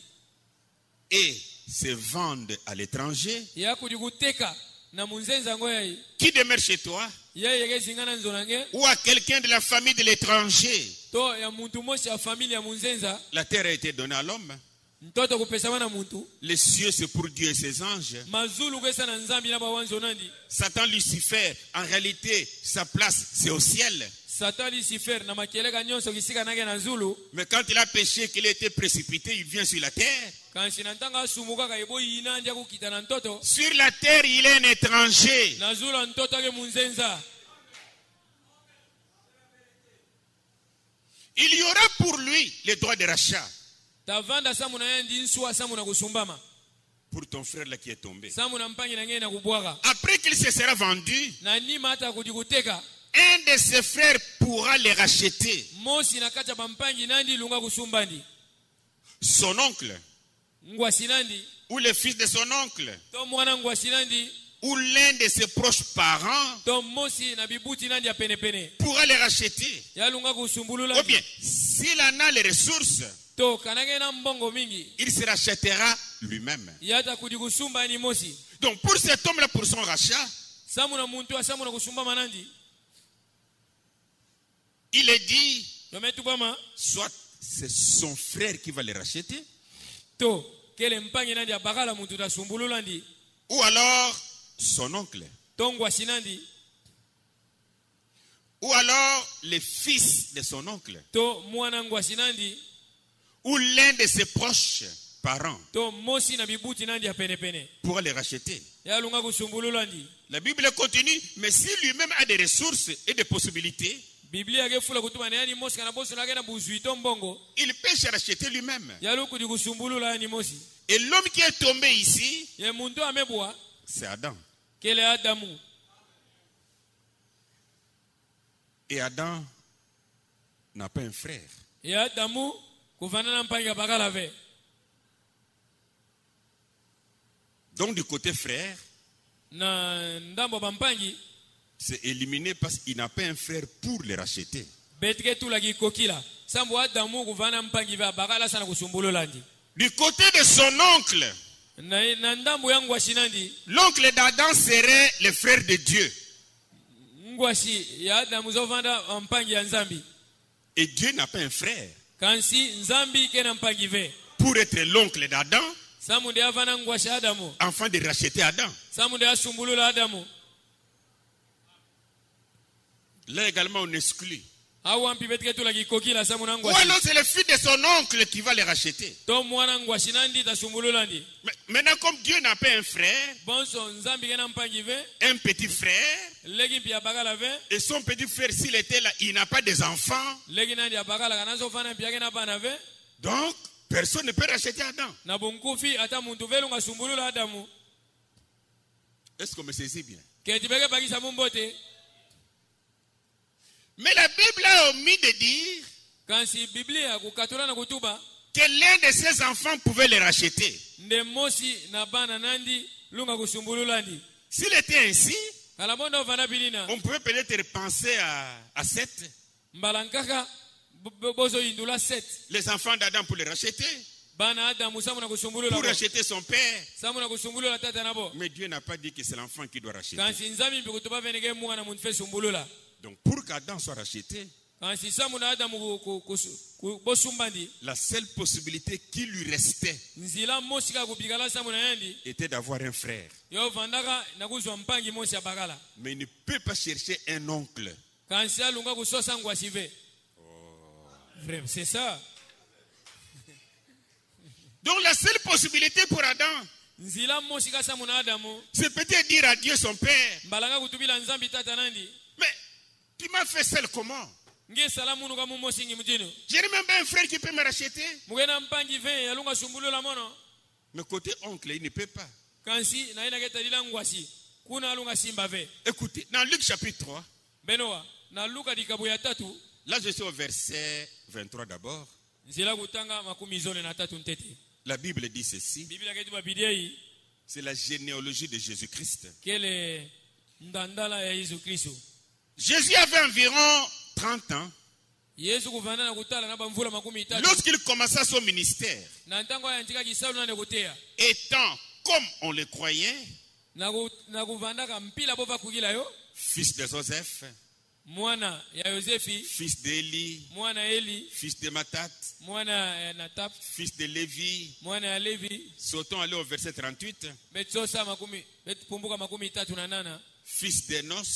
et se vende à l'étranger, yakudi kuteka na munzenza ngoyai qui demeure chez toi, yeye kezinga na nzo nange ou à quelqu'un de la famille de l'étranger, to ya muntu mosi ya familia ya munzenza la terre a été donnée à l'homme. mtoto kupesa wana muntu Les cieux, c'est pour Dieu et ses anges. mazulu kesa na nzambi na bawanzo nandi Satan, Lucifer, en réalité, sa place, c'est au ciel. Satan Lucifer na makeleka nyonso kisika nage na zulu Mais quand il a péché, qu'il a été précipité, il vient sur la terre. kansi na ntanga asumuka kaibo yina ndia kukita na ntoto Sur la terre, il est un étranger. na zulu ntoto ake munzenza Il y aura pour lui les droits de rachat. tavanda samu na yendi nswa samu na kusumbama Pour ton frère là qui est tombé. samu na mpangi na ngene na kubwaka Après qu'il se sera vendu, na nima hata kudi kuteka un de ses frères pourra les racheter. mosi na kacha bampangi nandi lunga kusumbandi Son oncle, ngwasi nandi ou le fils de son oncle, to mwana ngwasi nandi ou l'un de ses proches parents to mosi na bibuti nandi ya penepene pourra les racheter. ya lunga kusumbulula Ou bien, s'il en a les ressources, to kanage na mbongo mingi il se rachètera lui-même. yata kudi kusumba ni mosi Donc pour cet homme-là, pour son rachat, samu na muntu wa samu na kusumbama nandi il est dit, yometubama soit c'est son frère qui va les racheter, to kele mpangi nandi ya bakala muntu tasumbulula ndi ou alors son oncle, to ngwasi nandi ou alors les fils de son oncle, to mwana ngwasi nandi ou l'un de ses proches parents to mosi na bibuti nandi ya penepene pourra les racheter. ya lunga kusumbulula ndi La Bible continue, mais si lui-même a des ressources et des possibilités, biblia yake fula kutuma na yani mosi kana boso nake na buzuito mbongo il peut se racheter lui-même. ya luku di kusumbulula yani mosi Et l'homme qui est tombé ici, ye muntu amebwa c'est Adam. kele Adamu Et Adam n'a pas un frère. ya Adamu kufanana mpangi bakala ve Donc du côté frère, na ndambo bampangi c'est éliminé parce qu'il n'a pas un frère pour les racheter. betike tula kikokila sambo Adamu kufana mpangi ve bakala sana kusumbulula ndi Du côté de son oncle, na ndambo ya ngwasi nandi l'oncle d'Adam serait le frère de Dieu. ngwasi ya Adamu zovanda mpangi ya nzambi Et Dieu n'a pas un frère kansi nzambi kena mpangi ve pour être l'oncle d'Adam, samu de avana ngwasi Adamu afin de racheter Adam. samu de asumbulula Adamu Là également on exclut. awampi betike tula kikokila samu na Ou ngwasi alors c'est le fils de son oncle qui va les racheter. to mwana ngwasi nandi tasumbulula ndi Mais maintenant comme Dieu n'a pas un frère, bonso nzambi kena mpangi ve un petit frère, legi pia bakala ve et son petit frère s'il était là, il n'a pas des enfants. legi nandi ya bakala kanazo fana pia kena bana ve Donc Personne ne peut racheter Adam. na bunkufi ata muntu velu ngasumbulula Adamu. Est-ce qu'on me saisit bien? Ketibeke bakisa mumbote. Mais la Bible a omis de dire Kansi Biblia kukatula na kutuba que l'un de ses enfants pouvait les racheter. nde mosi na bana nandi lunga kusumbulula ndi. S'il était ainsi, Kalamonda ovana bilina. on pouvait peut-être penser à Seth, Mbalankaka bozo indula 7. les enfants d'Adam pour les racheter, Bana Adamu samu na kusumbulula. pour racheter son père. Samu na kusumbulula tata nabo. Mais Dieu n'a pas dit que c'est l'enfant qui doit racheter. Kansi nzami mbi kutuba venege mwana muntu fe sumbulula. Donc pour qu'Adam soit racheté, Kansi samu na Adamu bosumbandi. la seule possibilité qui lui restait Nzila mosi ka kubigala samu na yandi. était d'avoir un frère. Yo vandaka na kuzwa mpangi mosi ya bagala. Mais il ne peut pas chercher un oncle. Kansi alunga kusosa ngwasive. Vrai, c'est ça. Donc la seule possibilité pour Adam, Nzila mosi ka samu na Adamu. c'est peut-être dire à Dieu son père, Mbalanga kutubila nzambi tata nandi. mais tu m'as fait seul comment? Nge salamu nuka mumosi ngi mutino. Je n'ai même pas un frère qui peut me racheter. Mugena mpangi ve yalunga sumbulula mono. Mais côté oncle, il ne peut pas. Kansi na ina geta dila ngwasi. Kuna alunga simba ve. Écoutez, dans Luc chapitre 3, Benoa na Luka dikabu ya tatu. là je suis au verset 23 d'abord. Nzila kutanga makumi zone na tatu ntete. La Bible dit ceci, Biblia ketuba bidei c'est la généalogie de Jésus-Christ. kele ndandala ya Yesu Kristo. Jésus avait environ 30 ans Yesu kuvana na kutala na bamvula makumi tatu. lorsqu'il commença son ministère. Na ntango ya ntika kisalu na nekotea. Étant, comme on le croyait, Na kuvandaka mpila bova kugila yo. fils de Joseph, Mwana ya Yosefi. fils d'Élie, Mwana Eli. fils de Matat, Mwana ya Natap. fils de Lévi. Mwana ya Levi. Sautons aller au verset 38. Betsosa makumi. Betpumbuka makumi tatu na nana. Fils d'Enos,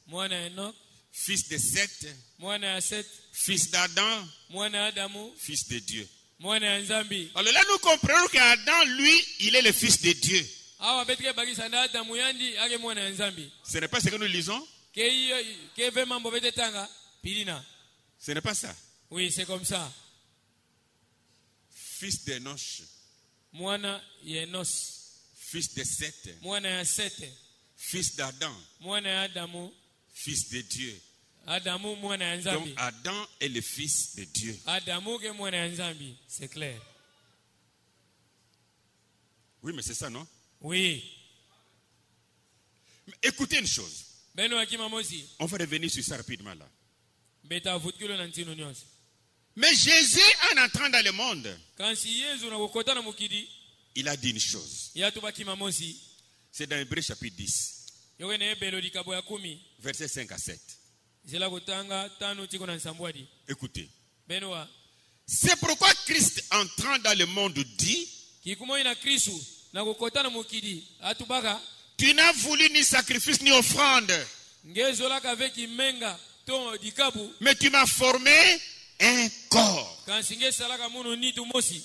Mwana ya Enoch. fils de Seth, Mwana ya Set. fils d'Adam, Mwana ya Adamu. fils de Dieu. Mwana ya Nzambi. Alors là, nous comprenons qu'Adam, lui, il est le fils de Dieu. Awa betike bakisa nda Adamu yandi ake mwana ya Nzambi. Ce n'est pas ce que nous lisons. Ke ve mambo bete tanga pilina. Ce n'est pas ça. Oui, c'est comme ça. Fils d'Enoch, Mwana ya Enos. fils de Seth, Mwana ya Sete. fils d'Adam, Mwana ya Adamu. fils de Dieu. Adamu mwana ya Donc Nzambi. Adam est le fils de Dieu. Adamu ke mwana ya Nzambi. C'est clair. Oui, mais c'est ça, non? Oui. Mais écoutez une chose. Beno akima mosi. On va revenir sur ça rapidement là. Beta vutkilo na ntino nyos. Mais Jésus, en entrant dans le monde, Kansi Yesu na kukota na mukidi. il a dit une chose. Yatu bakima mosi. C'est dans Hébreux chapitre 10, Yowe ne ebelo dikabo ya 10. versets 5 à 7. Zela kutanga tano tiko na nsambwadi. Écoutez. Benoa. C'est pourquoi Christ, entrant dans le monde, dit, Kikumo ina Kristu na kukota na mukidi. Atubaka. tu n'as voulu ni sacrifice ni offrande, Ngezola kaveki menga to dikabu. mais tu m'as formé un corps. Kansi ngesalaka munu nitu mosi.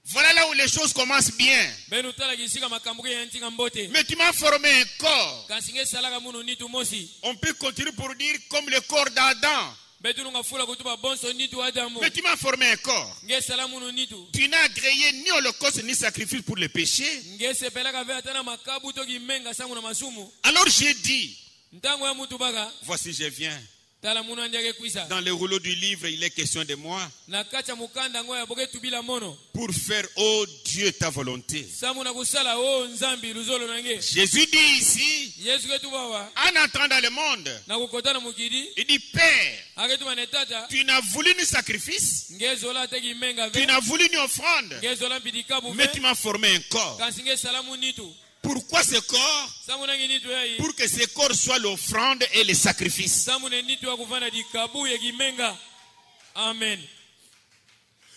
Voilà là où les choses commencent bien. Benu tala kisika makambuke ya ntika mbote. Mais tu m'as formé un corps. Kansi ngesalaka munu nitu mosi. On peut continuer pour dire comme le corps d'Adam. Betu nunga fula kutuba bonso nitu Adamu. Mais tu m'as formé un corps. Ngesala munu nitu. Tu n'as agréé ni holocauste ni sacrifice pour le péché. Ngesepelaka ve atana makabu toki menga sangu na masumu. Alors j'ai dit, Ntango ya mutu baka. voici je viens. Tala munu andiake kwisa. Dans le rouleau du livre, il est question de moi. Na kacha mukanda ngoya boke tubila mono. Pour faire, oh Dieu, ta volonté. Samu na kusala o nzambi luzolo nange. Jésus dit ici, Yesu ketu baba. en entrant dans le monde, Na kukota na mukidi. il dit, Père, Aketu manetata. tu n'as voulu ni sacrifice, Ngezola teki menga tu ve. n'as voulu ni offrande, Ngezola mpidikabu mais ve. tu m'as formé un corps. Kansi ngesala munu nitu. Pourquoi ce corps? Samu nangi nitu yayi. Pour que ce corps soit l'offrande et le sacrifice. Samu ne nitu ya kuvana dikabu ya kimenga. Amen.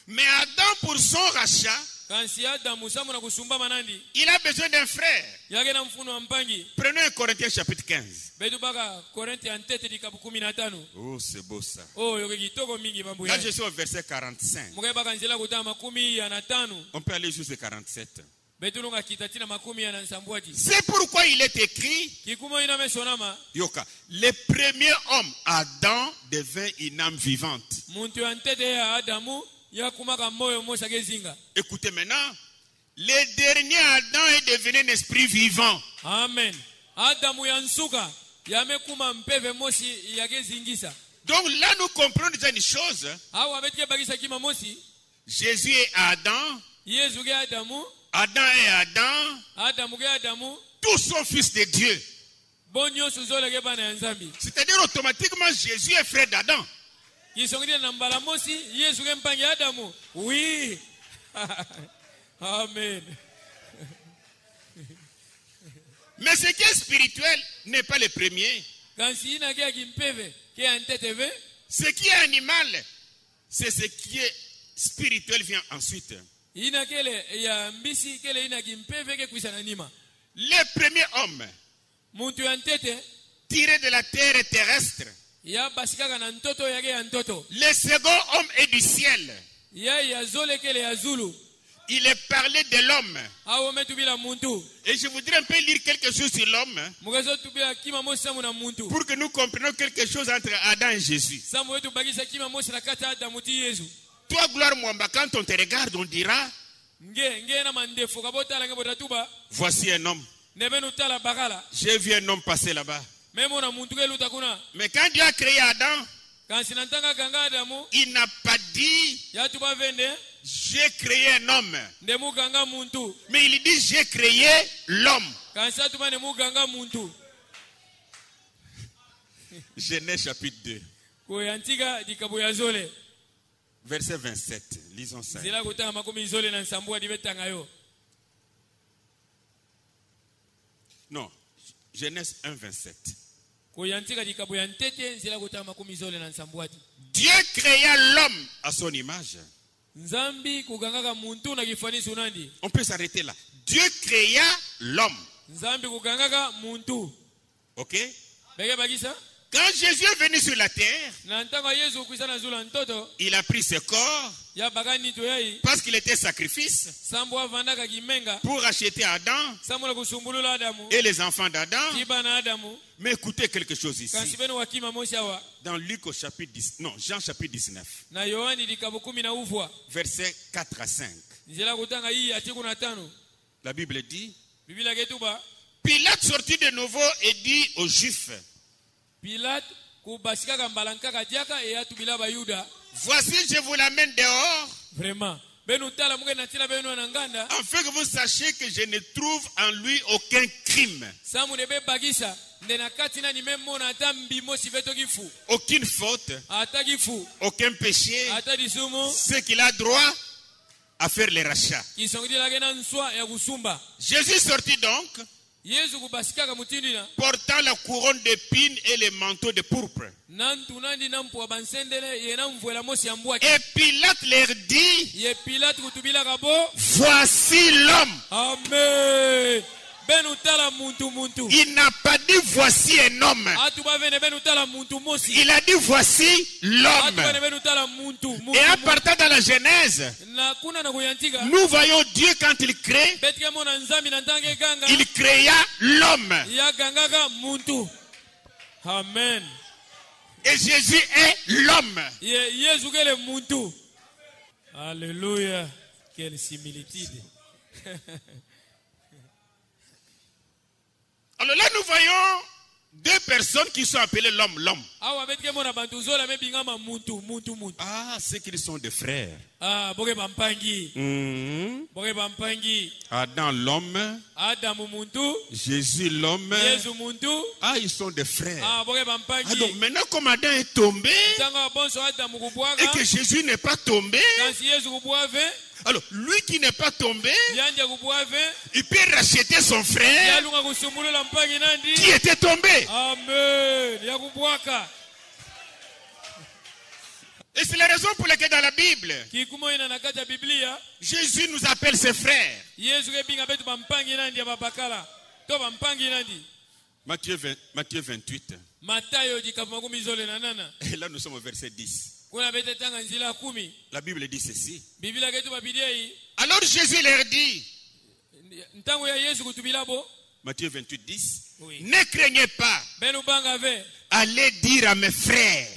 Mais Adam, pour son rachat, Kansi Adamu samu na kusumba manandi. il a besoin d'un frère. Yake na mfuno wa mpangi. Prenons 1 Corinthiens chapitre 15. Betu baka Korinthe antete dikabu 15. Oh, c'est beau ça. Oh, yoke kitoko mingi mambo Là, ya. je suis au verset 45. Mukai baka nzela kutama 15. On peut aller jusqu'à 47. Betu lunga kitatina 15 na nsambwati. C'est pourquoi il est écrit, Kikumo ina mesonama. Yoka, le premier homme, Adam, devint une âme vivante. Muntu antete ya Adamu yakumaka moyo mosa kezinga. Écoutez maintenant. Le dernier Adam est devenu un esprit vivant. Amen. Adamu yansuka yamekuma mpeve mosi yakezingisa. Donc là, nous comprenons déjà une chose. Awa betike bagisa kima mosi. Jésus est Adam. Yesu ke Adamu. Adam est Adam. Adamu ke Adamu. Tous sont fils de Dieu. Bonyo suzole ke bana nzambi. C'est-à-dire automatiquement Jésus est frère d'Adam. Kisongide na mbala mosi Yesu ke mpangi Adamu. Oui. Amen. Mais ce qui est spirituel n'est pas le premier. Ce qui est animal, c'est ce qui est spirituel vient ensuite. Le premier homme tiré de la terre terrestre. Le second homme est du ciel. Il est parlé de l'homme. Et je voudrais un peu lire quelque chose sur l'homme pour que nous comprenions quelque chose entre Adam et Jésus. Toi, Gloire Mwamba, quand on te regarde, on dira voici un homme. J'ai vu un homme passer là-bas. Mais quand Dieu a créé Adam, il n'a pas dit j'ai créé un homme. Mais il dit j'ai créé l'homme. Genèse chapitre 2. Verset 27. Lisons ça. Non. Genèse 1, 27. Dieu créa l'homme à son image. On peut s'arrêter là. Dieu créa l'homme. Ok? Quand Jésus est venu sur la terre, il a pris ce corps parce qu'il était sacrifice pour acheter Adam et les enfants d'Adam. Mais écoutez quelque chose ici. Dans Luc au chapitre 10, non, Jean chapitre 19. Versets 4 à 5. La Bible dit, Pilate sortit de nouveau et dit aux Juifs, voici, je vous l'amène dehors. Vraiment. Afin que vous sachiez que je ne trouve en lui aucun crime. Aucune faute. Aucun péché. Ce qu'il a droit à faire les rachats. Jésus sortit donc, portant la couronne d'épines et les manteaux de pourpre. Et Pilate leur dit, voici l'homme. Amen. Il n'a pas dit voici un homme. Il a dit voici l'homme. Et en partant dans la Genèse, nous voyons Dieu quand il crée, il créa l'homme. Amen. Et Jésus est l'homme. Alléluia. Quelle similitude. Alors là, nous voyons deux personnes qui sont appelées l'homme. Ah, c'est qu'ils sont des frères. Adam l'homme, Jésus l'homme. Ah, ils sont des frères. Ah, donc maintenant comme Adam est tombé et que Jésus n'est pas tombé, alors lui qui n'est pas tombé, il peut racheter son frère qui était tombé. Amen. Et c'est la raison pour laquelle dans la Bible, Jésus nous appelle ses frères. Matthieu 28. Et là nous sommes au verset 10. La Bible dit ceci. Alors Jésus leur dit, Matthieu 28, 10, ne craignez pas. allez dire à mes frères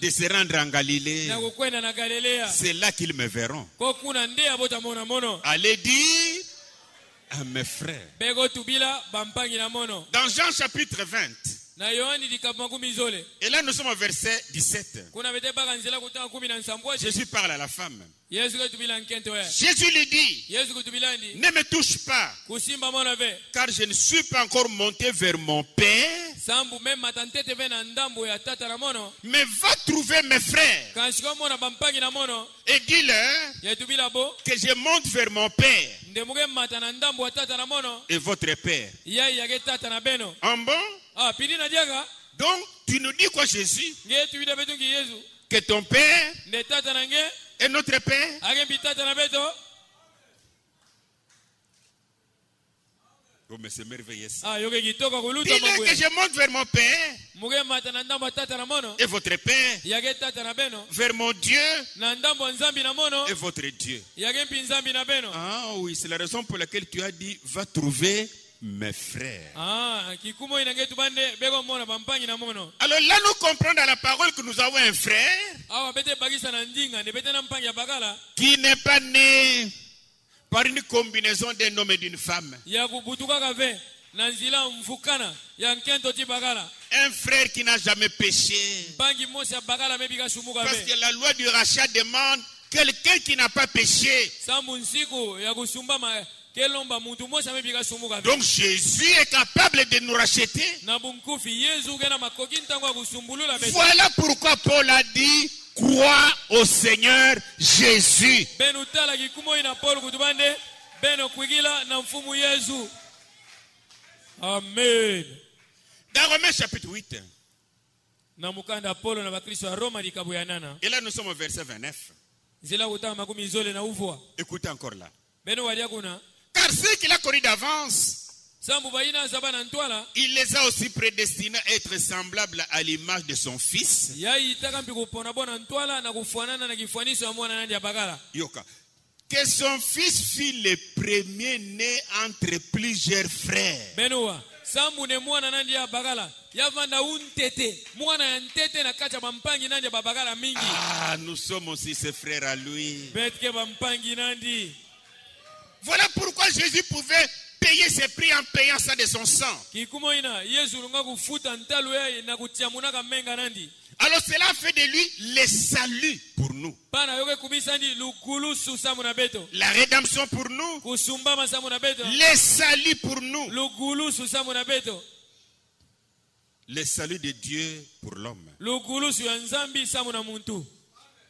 de se rendre en Galilée. C'est là qu'ils me verront. Allez dire à mes frères. Dans Jean chapitre 20. Et là nous sommes au verset 17. Jésus parle à la femme. Jésus lui dit, ne me touche pas, car je ne suis pas encore monté vers mon Père, mais va trouver mes frères et dis-leur que je monte vers mon Père et votre Père. En bon? Donc tu nous dis quoi, Jésus? Que ton Père et notre Père. Oh, mais c'est merveilleux. Dis-le que je monte vers mon Père et votre Père, vers mon Dieu et votre Dieu. Ah oui, c'est la raison pour laquelle tu as dit, va trouver mes frères. Alors là, nous comprenons dans la parole que nous avons un frère qui n'est pas né par une combinaison d'un homme et d'une femme. Un frère qui n'a jamais péché. Parce que la loi du rachat demande quelqu'un qui n'a pas péché. Donc Jésus est capable de nous racheter. Voilà pourquoi Paul a dit, crois au Seigneur Jésus. Amen. Dans Romains chapitre 8. Et là nous sommes au verset 29. Écoutez encore là. Car ceux qu'il a connus d'avance, il les a aussi prédestinés à être semblables à l'image de son fils. Que son fils fût le premier né entre plusieurs frères. Ah, nous sommes aussi ses frères à lui. Voilà pourquoi Jésus pouvait payer ses prix en payant ça de son sang. Alors cela fait de lui le salut pour nous. La rédemption pour nous. Le salut pour nous. Le salut de Dieu pour l'homme.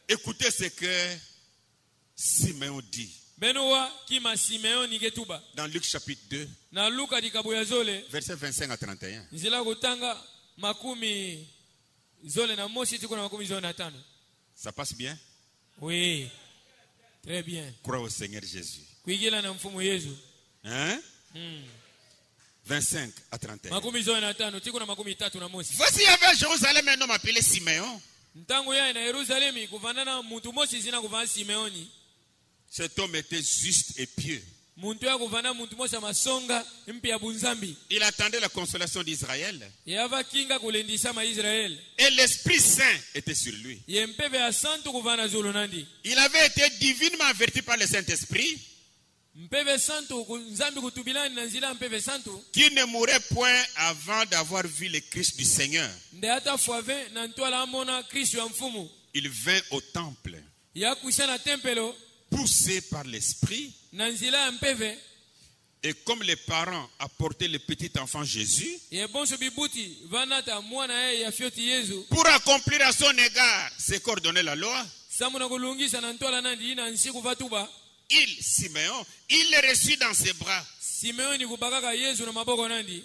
Écoutez ce que Simeon dit. Dans Luc chapitre 2, verset 25 à 31. Ça passe bien? Oui. Très bien. Crois au Seigneur Jésus. Hein? 25 à 31. Voici, il y avait à Jérusalem un homme appelé Simeon. Cet homme était juste et pieux. Il attendait la consolation d'Israël. Et l'Esprit Saint était sur lui. Il avait été divinement averti par le Saint-Esprit qui ne mourrait point avant d'avoir vu le Christ du Seigneur. Il vint au temple, poussé par l'Esprit. Et comme les parents apportaient le petit enfant Jésus pour accomplir à son égard ce qu'ordonnait la loi, Simeon, il le reçut dans ses bras,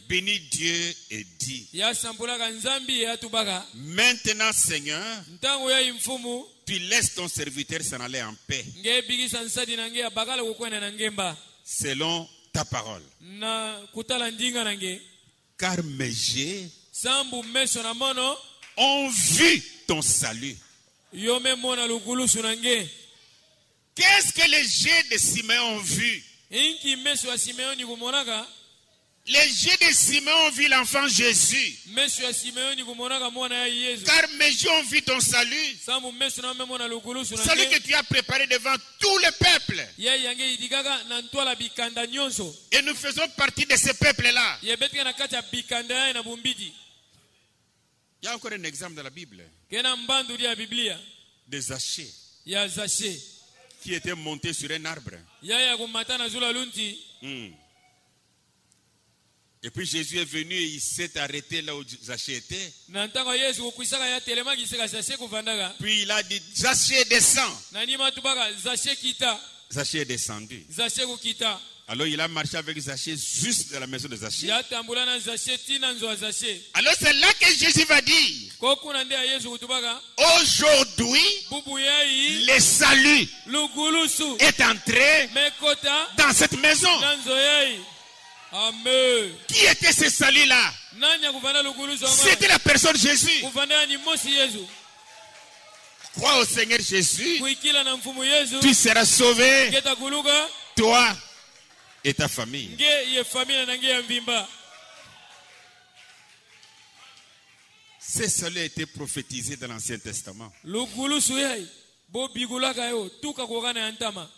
bénit Dieu et dit, maintenant Seigneur, tu laisses ton serviteur s'en aller en paix selon ta parole. Car mes yeux ont vu ton salut. Qu'est-ce que les yeux de Simeon ont vu? Les yeux de Simeon ont vu l'enfant Jésus. Car mes yeux ont vu ton salut. Salut que tu as préparé devant tout le peuple. Et nous faisons partie de ce peuple-là. Il y a encore un exemple dans la Bible. De Zachée. Qui était monté sur un arbre. Et puis Jésus est venu et il s'est arrêté là où Zachée était. Puis il a dit, Zachée descend. Zachée est descendu. Alors il a marché avec Zachée juste dans la maison de Zachée. Alors c'est là que Jésus va dire, aujourd'hui, le salut est entré dans cette maison. Amen. Qui était ce salut-là? C'était la personne Jésus. Crois au Seigneur Jésus, tu seras sauvé, toi et ta famille. Ce salut a été prophétisé dans l'Ancien Testament.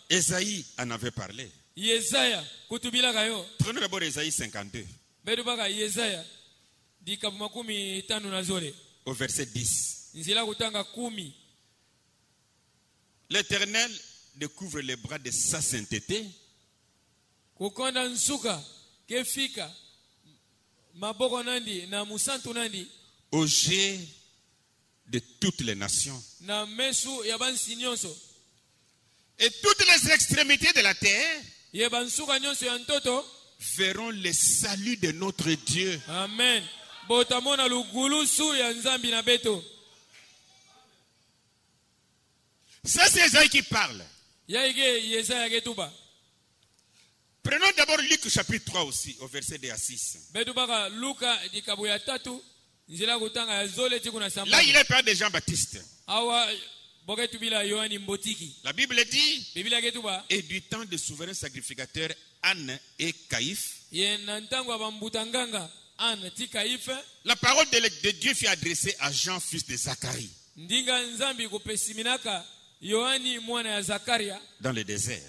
Ésaïe en avait parlé. Prenons d'abord Ésaïe 52. Au verset 10. L'Éternel découvre les bras de sa sainteté. Aux yeux de toutes les nations. Et toutes les extrémités de la terre verront le salut de notre Dieu. Amen. Ça c'est Ésaïe qui parle. Prenons d'abord Luc chapitre 3 aussi, au verset 2 à 6. Là il est parlé de Jean-Baptiste. La Bible dit, et du temps des souverains sacrificateurs Anne et Caïphe, la parole de Dieu fut adressée à Jean, fils de Zacharie, dans le désert.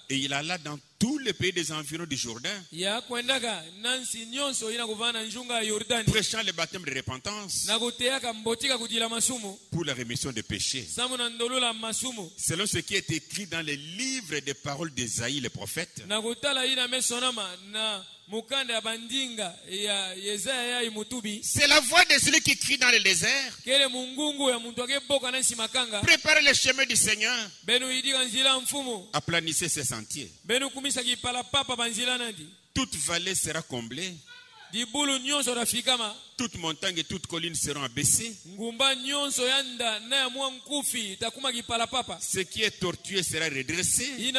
Et il alla dans tous les pays des environs du Jourdain, prêchant le baptême de repentance pour la rémission des péchés, selon ce qui est écrit dans les livres des paroles d'Ésaïe le prophète. C'est la voix de celui qui crie dans le désert, préparez le chemin du Seigneur, aplanissez ses sentiers. Toute vallée sera comblée, toute montagne et toute colline seront abaissées. Ce qui est tortueux sera redressé, et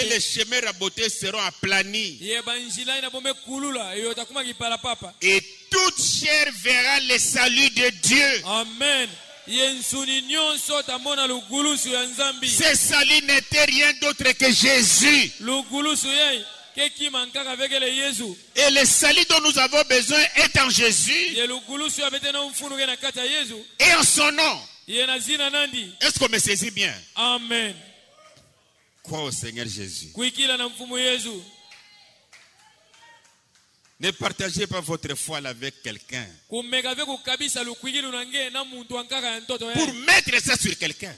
les chemins rabotés seront aplanis. Et toute chair verra le salut de Dieu. Amen. Ce salut n'était rien d'autre que Jésus. Et le salut dont nous avons besoin est en Jésus et en son nom. Est-ce qu'on me saisit bien? Amen. Crois au Seigneur Jésus. Ne partagez pas votre foi avec quelqu'un pour mettre ça sur quelqu'un.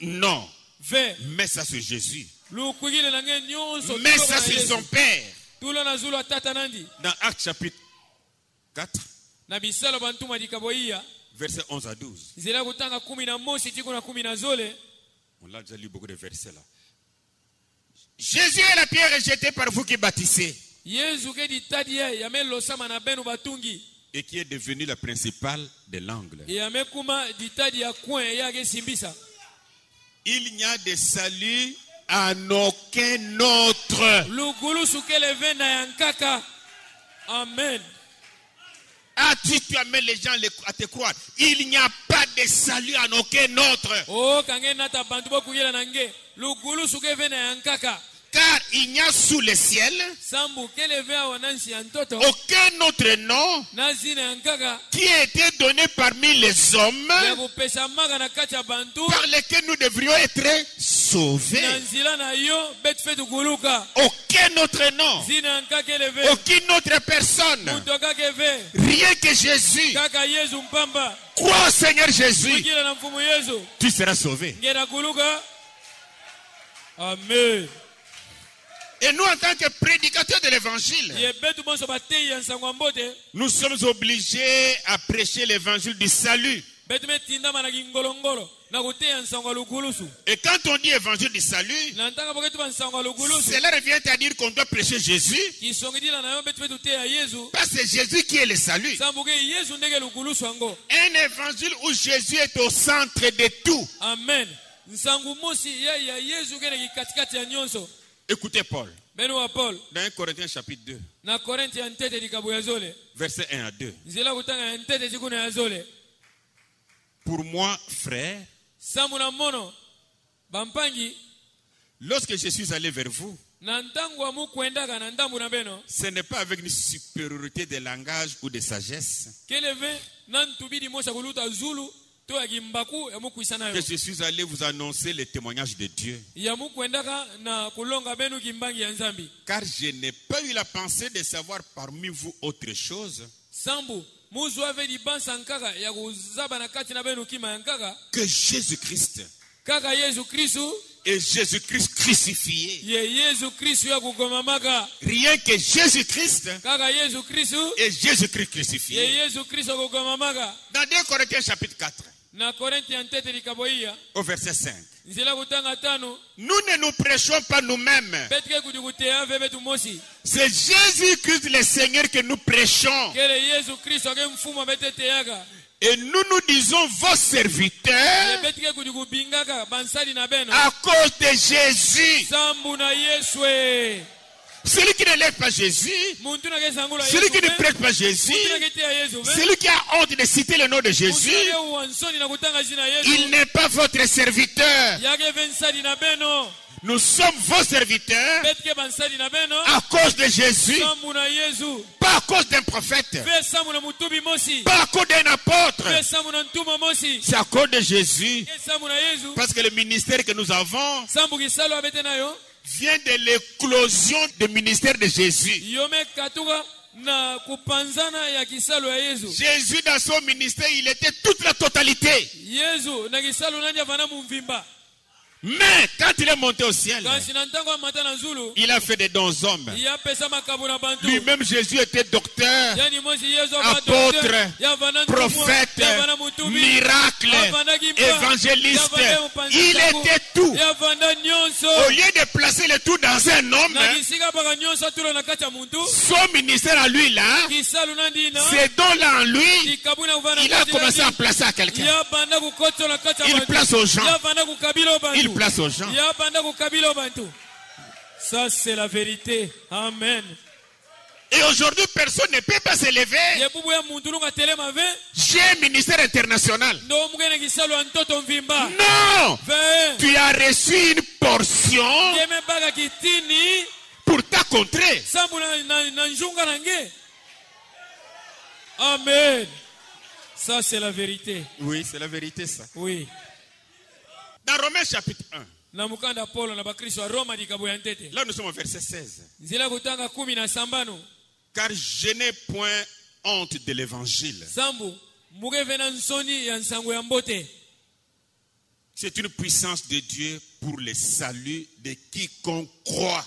Non. Mets ça sur Jésus. Mets ça sur son Père. Dans Actes chapitre 4, verset 11 à 12. On l'a déjà lu beaucoup de versets là. Jésus est la pierre rejetée par vous qui bâtissez, et qui est devenue la principale de l'angle. Il n'y a de salut en aucun autre. Amen. Ah, tu amènes les gens à te croire. Il n'y a pas de salut en aucun autre. il n'y a sous le ciel aucun autre nom qui a été donné parmi les hommes par lesquels nous devrions être sauvés. Aucun autre nom, aucune autre personne, rien que Jésus. Crois au Seigneur Jésus, tu seras sauvé. Amen. Et nous, en tant que prédicateurs de l'évangile, nous sommes obligés à prêcher l'évangile du salut. Et quand on dit évangile du salut, cela revient à dire qu'on doit prêcher Jésus, parce que c'est Jésus qui est le salut. Un évangile où Jésus est au centre de tout. Amen. Écoutez Paul. Paul. Dans 1 Corinthiens chapitre 2. Verset 1 à 2. Pour moi, frère, lorsque je suis allé vers vous, ce n'est pas avec une supériorité de langage ou de sagesse que je suis allé vous annoncer le témoignage de Dieu. Car je n'ai pas eu la pensée de savoir parmi vous autre chose que Jésus-Christ et Jésus-Christ crucifié. Rien que Jésus-Christ et Jésus-Christ crucifié. Dans 2 Corinthiens chapitre 4, au verset 5. Nous ne nous prêchons pas nous-mêmes. C'est Jésus-Christ le Seigneur que nous prêchons. Et nous nous disons vos serviteurs à cause de Jésus. Celui qui ne lève pas Jésus, celui qui ne prête pas Jésus, celui qui a honte de citer le nom de Jésus, il n'est pas votre serviteur. Nous sommes vos serviteurs à cause de Jésus, pas à cause d'un prophète, pas à cause d'un apôtre. C'est à cause de Jésus, parce que le ministère que nous avons vient de l'éclosion du ministère de Jésus. Jésus dans son ministère, il était toute la totalité. Mais quand il est monté au ciel, il a fait des dons aux hommes. Lui-même Jésus était docteur, apôtre, prophète, miracle, évangéliste. Il était tout. Au lieu de placer le tout dans un homme, son ministère à lui là, ces dons-là en lui, il a commencé à placer à quelqu'un. Il place aux gens. Il place aux gens. Ça c'est la vérité. Amen. Et aujourd'hui, personne ne peut pas s'élever. J'ai un ministère international. Non. Tu as reçu une portion pour ta contrée. Amen. Ça c'est la vérité. Oui, c'est la vérité ça. Oui. Dans Romains chapitre 1. Là nous sommes au verset 16. Car je n'ai point honte de l'évangile. C'est une puissance de Dieu pour le salut de quiconque croit.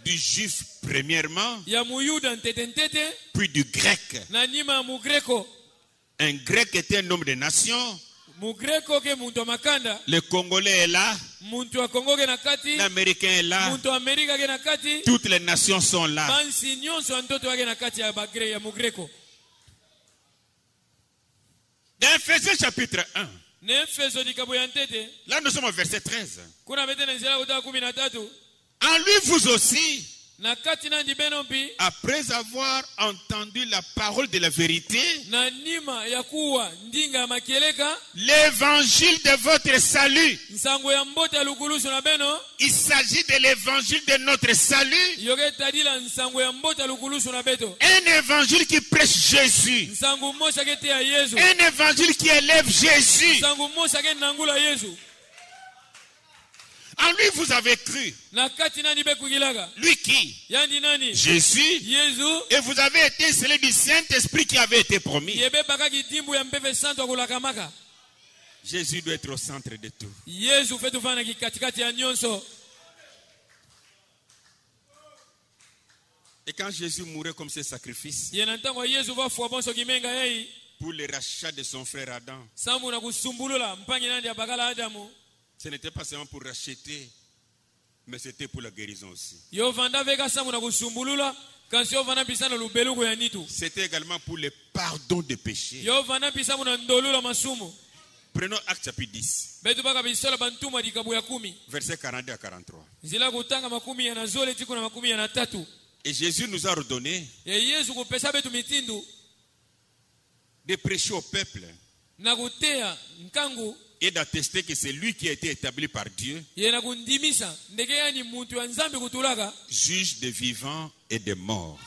Du juif premièrement, puis du grec. Un grec était un homme de nation. Le Congolais est là. L'Américain est là. Toutes les nations sont là. Dans Ephésiens chapitre 1. Là nous sommes au verset 13. En lui vous aussi, après avoir entendu la parole de la vérité, l'évangile de votre salut. Il s'agit de l'évangile de notre salut. Un évangile qui prêche Jésus. Un évangile qui élève Jésus. En lui vous avez cru. Lui qui? Jésus. Et vous avez été scellés du Saint-Esprit qui avait été promis. Jésus doit être au centre de tout. Et quand Jésus mourait comme ce sacrifice pour le rachat de son frère Adam, ce n'était pas seulement pour racheter, mais c'était pour la guérison aussi. C'était également pour le pardon des péchés. Prenons Actes chapitre 10, versets 42 à 43. Et Jésus nous a ordonné de prêcher au peuple et d'attester que c'est lui qui a été établi par Dieu, juge des vivants et des morts.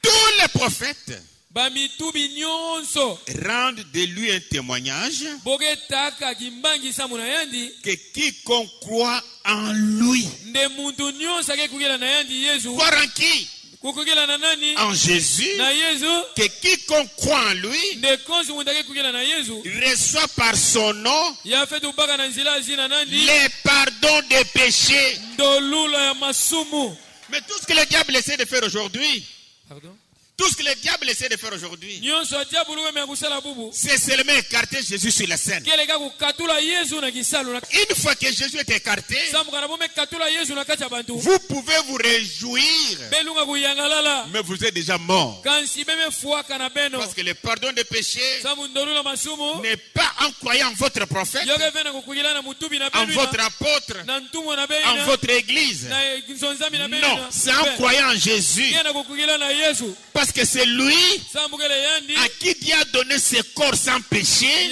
Tous les prophètes rendent de lui un témoignage que quiconque croit en lui, croire en qui? En Jésus, que quiconque croit en lui reçoit par son nom les pardons des péchés. Mais tout ce que le diable essaie de faire aujourd'hui, tout ce que le diable essaie de faire aujourd'hui, c'est seulement écarter Jésus sur la scène. Une fois que Jésus est écarté, vous pouvez vous réjouir, mais vous êtes déjà mort. Parce que le pardon des péchés n'est pas en croyant en votre prophète, en votre apôtre, en votre église. Non, c'est en croyant en Jésus. Parce que c'est lui à qui Dieu a donné ce corps sans péché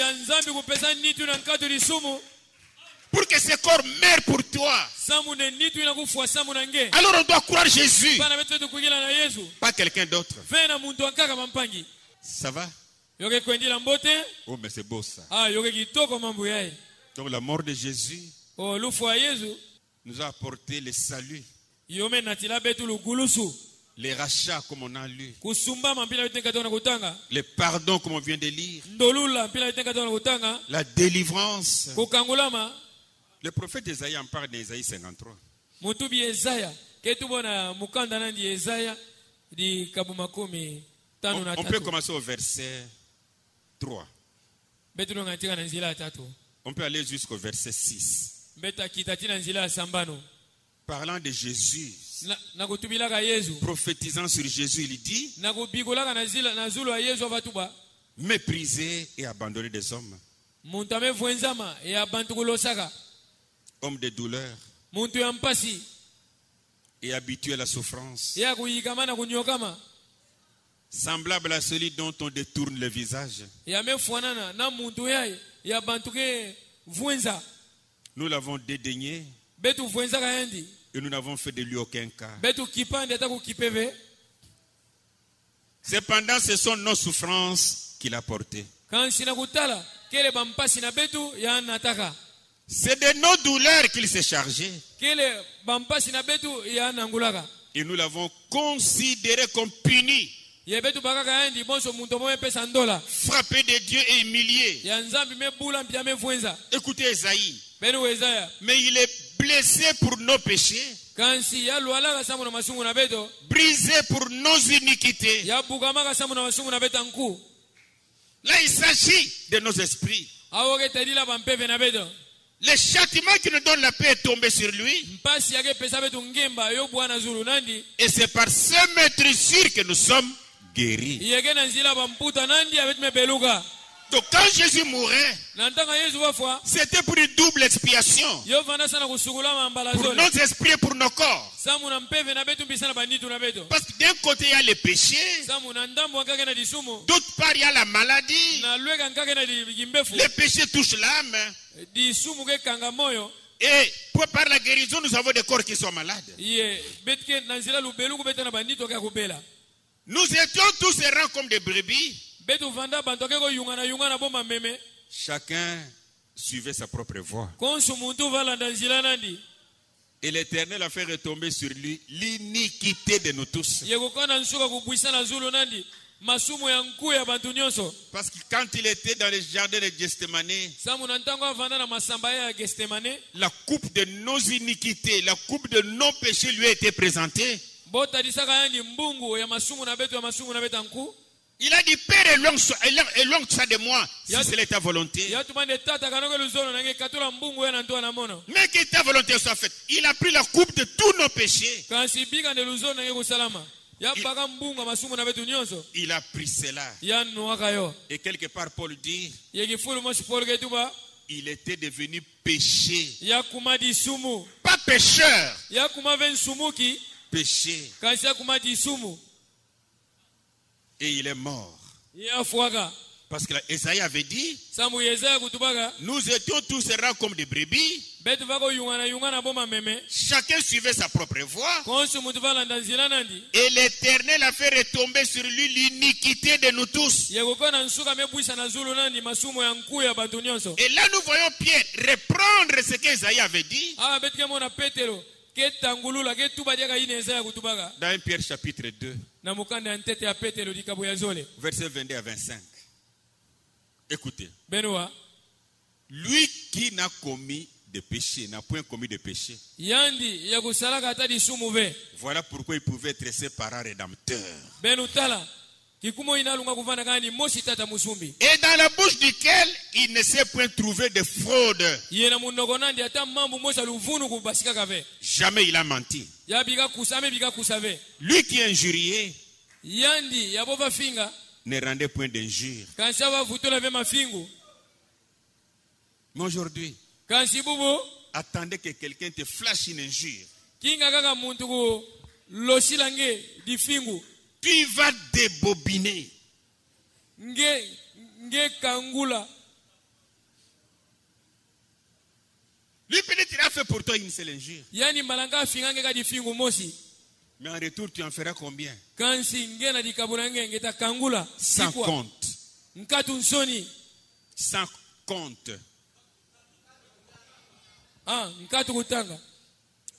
pour que ce corps meure pour toi. Alors on doit croire Jésus, pas quelqu'un d'autre. Ça va? Oh mais c'est beau ça. Donc la mort de Jésus nous a apporté le salut, les rachats comme on a lu, les pardons comme on vient de lire, la délivrance. Le prophète Esaïe en parle d'Esaïe 53. On peut commencer au verset 3. On peut aller jusqu'au verset 6. Parlant de Jésus, prophétisant sur Jésus, il dit: méprisé et abandonné des hommes, homme de douleur et habitué à la souffrance, semblable à celui dont on détourne le visage. Nous l'avons dédaigné et nous n'avons fait de lui aucun cas. Cependant, ce sont nos souffrances qu'il a portées. C'est de nos douleurs qu'il s'est chargé. Et nous l'avons considéré comme puni, frappé de Dieu et humilié. Écoutez Esaïe. Mais il est blessé pour nos péchés, brisé pour nos iniquités. Là, il s'agit de nos esprits. Le châtiment qui nous donne la paix est tombé sur lui. Et c'est par ce maîtrisure que nous sommes guéris. Donc quand Jésus mourait, c'était pour une double expiation. Pour notre esprit et pour nos corps. Parce que d'un côté il y a les péchés, d'autre part il y a la maladie. Les péchés touchent l'âme. Et par la guérison, nous avons des corps qui sont malades. Nous étions tous errants comme des brebis. Chacun suivait sa propre voie. Et l'Éternel a fait retomber sur lui l'iniquité de nous tous. Parce que quand il était dans le jardin de Gethsemane, la coupe de nos iniquités, la coupe de nos péchés lui a été présentée. Il a dit, Père, éloigne ça de moi, si c'est ta volonté. Mais que ta volonté soit faite. Il a pris la coupe de tous nos péchés. Il a pris cela. Et quelque part, Paul dit, il était devenu péché. Pas pécheur. Péché. Et il est mort. Parce que Esaïe avait dit, nous étions tous errants comme des brebis. Chacun suivait sa propre voie. Et l'Éternel a fait retomber sur lui l'iniquité de nous tous. Et là nous voyons Pierre reprendre ce qu'Esaïe avait dit. Dans 1 Pierre chapitre 2, versets 22 à 25. Écoutez. Lui qui n'a commis de péché, n'a point commis de péché. Voilà pourquoi il pouvait être ses parents rédempteurs. Et dans la bouche duquel il ne s'est point trouvé de fraude. Jamais il a menti. Lui qui est injurié ne rendait point d'injure. Mais aujourd'hui, attendez que quelqu'un te flash une injure. Tu vas débobiner. Lui peut-être il a fait pour toi une seule injure. Mais en retour tu en feras combien? Sans compte. Sans compte.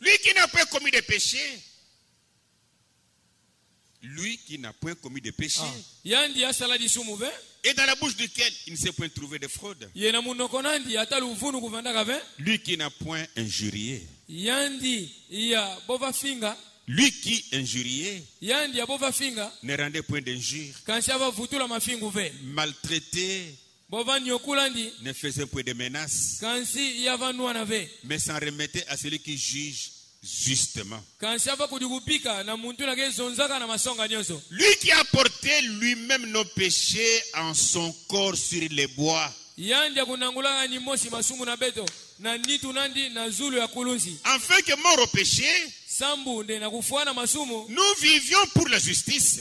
Lui qui n'a pas commis de péché. Lui qui n'a point commis de péché. Et dans la bouche duquel il ne s'est point trouvé de fraude. Lui qui n'a point injurié. Lui qui injuriait ne rendait point d'injure. Maltraité ne faisait point de menaces. Mais s'en remettait à celui qui juge justement. Lui qui a porté lui-même nos péchés en son corps sur les bois. Afin que mort au péché, nous vivions pour la justice.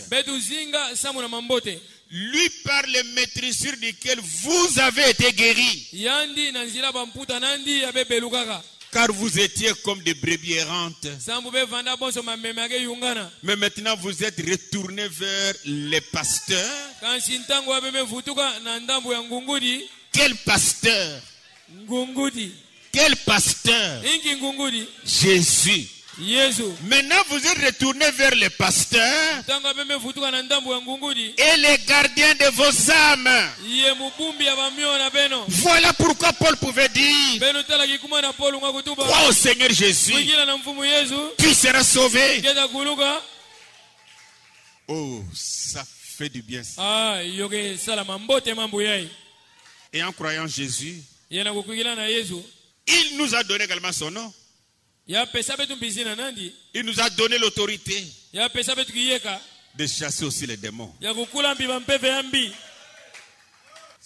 Lui par les maîtrisures duquel vous avez été guéris. Car vous étiez comme des brebis errantes. Mais maintenant vous êtes retournés vers les pasteurs. Quel pasteur? Quel pasteur? Jésus. Maintenant vous êtes retournés vers les pasteurs et les gardiens de vos âmes. Voilà pourquoi Paul pouvait dire, crois au Seigneur Jésus, tu seras sauvé. Oh, ça fait du bien ça. Et en croyant Jésus, il nous a donné également son nom. Il nous a donné l'autorité de chasser aussi les démons.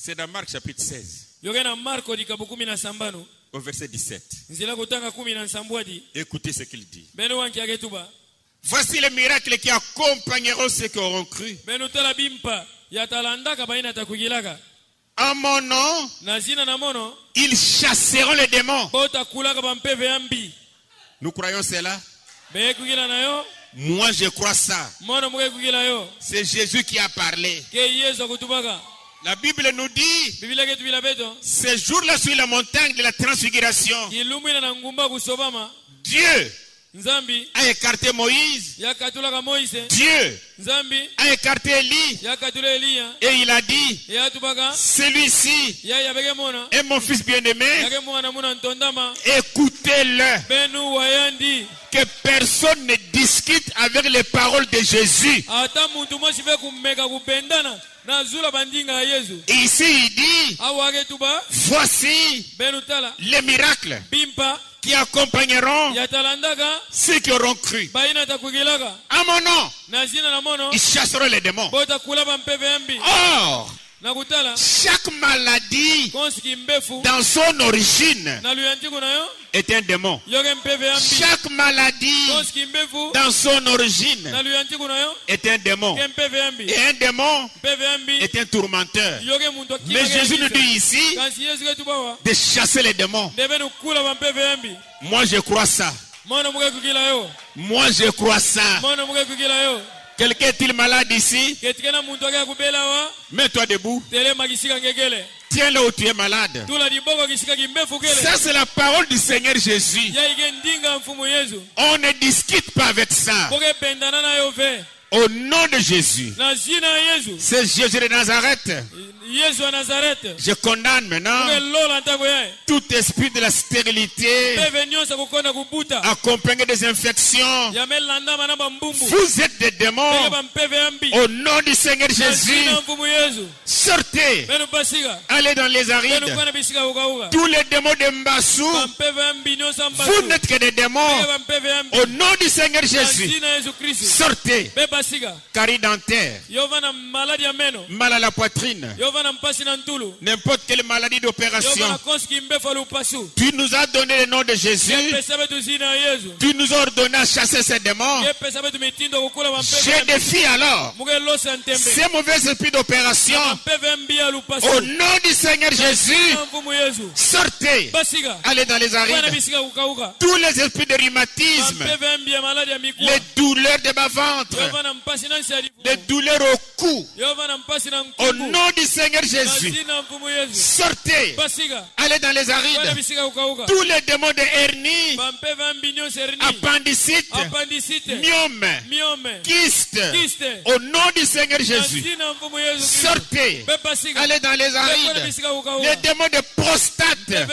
C'est dans Marc chapitre 16. Au verset 17. Écoutez ce qu'il dit. Voici les miracles qui accompagneront ceux qui auront cru. En mon nom, ils chasseront les démons. Nous croyons cela? Moi je crois ça. C'est Jésus qui a parlé. La Bible nous dit, ce jour-là sur la montagne de la transfiguration, Dieu a écarté Moïse. Dieu a écarté Élie. Et il a dit, celui-ci est mon fils bien-aimé. Écoutez-le. Que personne ne discute avec les paroles de Jésus. Et ici il dit, voici les miracles qui accompagneront ceux qui auront cru. À mon nom, ils chasseront les démons. Or, chaque maladie dans son origine est un démon. Chaque maladie dans son origine est un démon. Et un démon est un tourmenteur. Mais Jésus nous dit ici de chasser les démons. Moi je crois ça. Moi je crois ça. Quelqu'un est-il malade ici? Mets-toi debout. Tiens là où tu es malade. Ça c'est la parole du Seigneur Jésus. On ne discute pas avec ça. Au nom de Jésus. C'est Jésus de Nazareth. Je condamne maintenant tout esprit de la stérilité accompagné des infections. Vous êtes des démons. Au nom du Seigneur Jésus, sortez. Allez dans les arides. Tous les démons de Mbassou, vous n'êtes que des démons. Au nom du Seigneur Jésus, sortez. Carie dentaire, mal à la poitrine, n'importe quelle maladie d'opération. Tu nous as donné le nom de Jésus. Tu nous as ordonné à chasser ces démons. Je défie alors ces mauvais esprits d'opération. Au nom du Seigneur Jésus, sortez. Allez dans les arides. Tous les esprits de rhumatisme, les douleurs de bas-ventre, les douleurs au cou, au nom du Seigneur Jésus, sortez. Allez dans les arides. Tous les démons de hernie, appendicite, myome, kyste, au nom du Seigneur Jésus, sortez. Allez dans les arides. Les démons de prostate,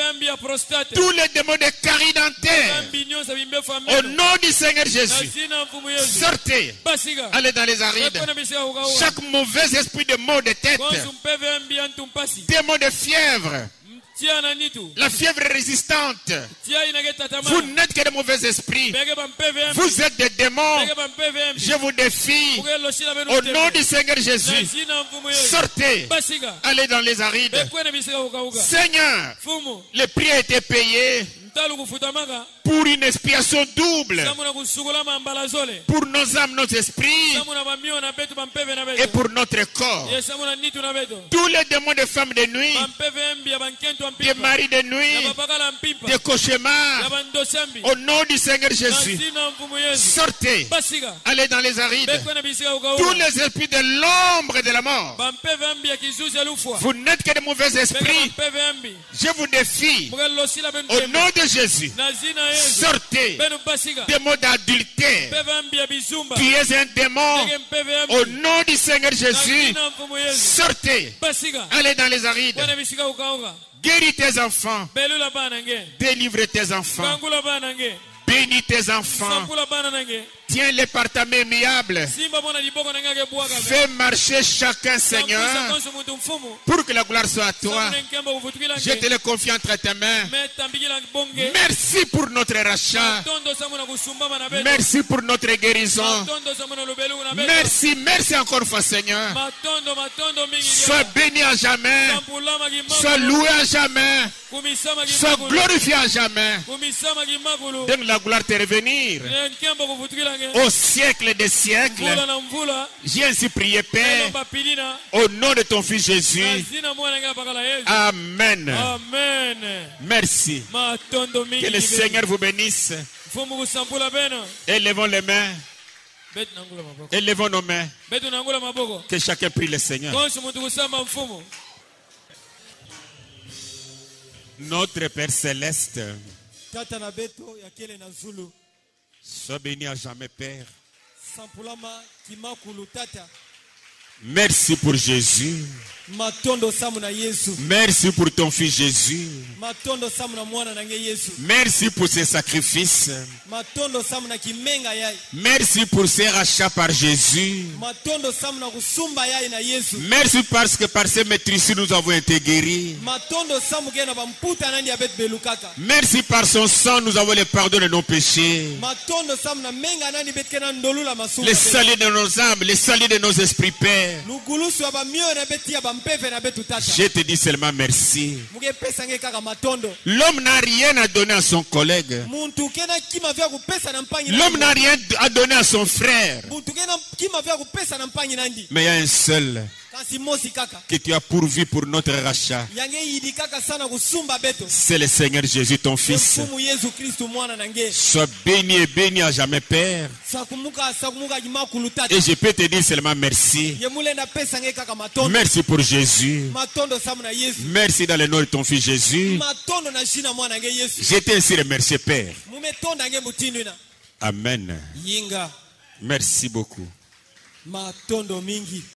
tous les démons de carie dentaire, au nom du Seigneur Jésus, sortez. Allez dans les arides. Chaque mauvais esprit de maux de tête, démon de fièvre, la fièvre résistante, vous n'êtes que de mauvais esprits. Vous êtes des démons. Je vous défie. Au nom du Seigneur Jésus, sortez. Allez dans les arides. Seigneur, le prix a été payé pour une expiation double, pour nos âmes, nos esprits et pour notre corps. Tous les démons de femmes de nuit, des maris de nuit, des cauchemars, au nom du Seigneur Jésus, sortez. Allez dans les arides. Tous les esprits de l'ombre et de la mort, vous n'êtes que de mauvais esprits. Je vous défie au nom de Jésus, sortez. Démon d'adultère, tu es un démon. Au nom du Seigneur Jésus, sortez. Allez dans les arides. Guéris tes enfants. Délivre tes enfants. Bénis tes enfants. Tiens-les par ta main aimable. Fais marcher chacun, Seigneur, pour que la gloire soit à toi. Je te le confie entre tes mains. Merci pour notre rachat. Merci pour notre guérison. Merci, merci encore une fois, Seigneur. Sois béni à jamais. Sois loué à jamais. Sois glorifié à jamais. Donne la gloire te revenir. Au siècle des siècles. J'ai ainsi prié, Père, au nom de ton Fils Jésus. Amen. Merci. Que le Seigneur vous bénisse. Élevons les mains. Élevons nos mains. Que chacun prie le Seigneur. Notre Père Céleste, sois béni à jamais, Père. Merci pour Jésus. Merci pour ton Fils Jésus. Merci pour ses sacrifices. Merci pour ses rachats par Jésus. Merci parce que par ses maîtrises nous avons été guéris. Merci par son sang nous avons le pardon de nos péchés. Le salut de nos âmes, le salut de nos esprits, Père. Je te dis seulement merci. L'homme n'a rien à donner à son collègue. L'homme n'a rien à donner à son frère. Mais il y a un seul que tu as pourvu pour notre rachat. C'est le Seigneur Jésus, ton Fils. Sois béni et béni à jamais, Père. Et je peux te dire seulement merci. Merci pour Jésus. Merci dans le nom de ton Fils Jésus. Je t'ai ainsi remercié, Père. Amen. Merci beaucoup.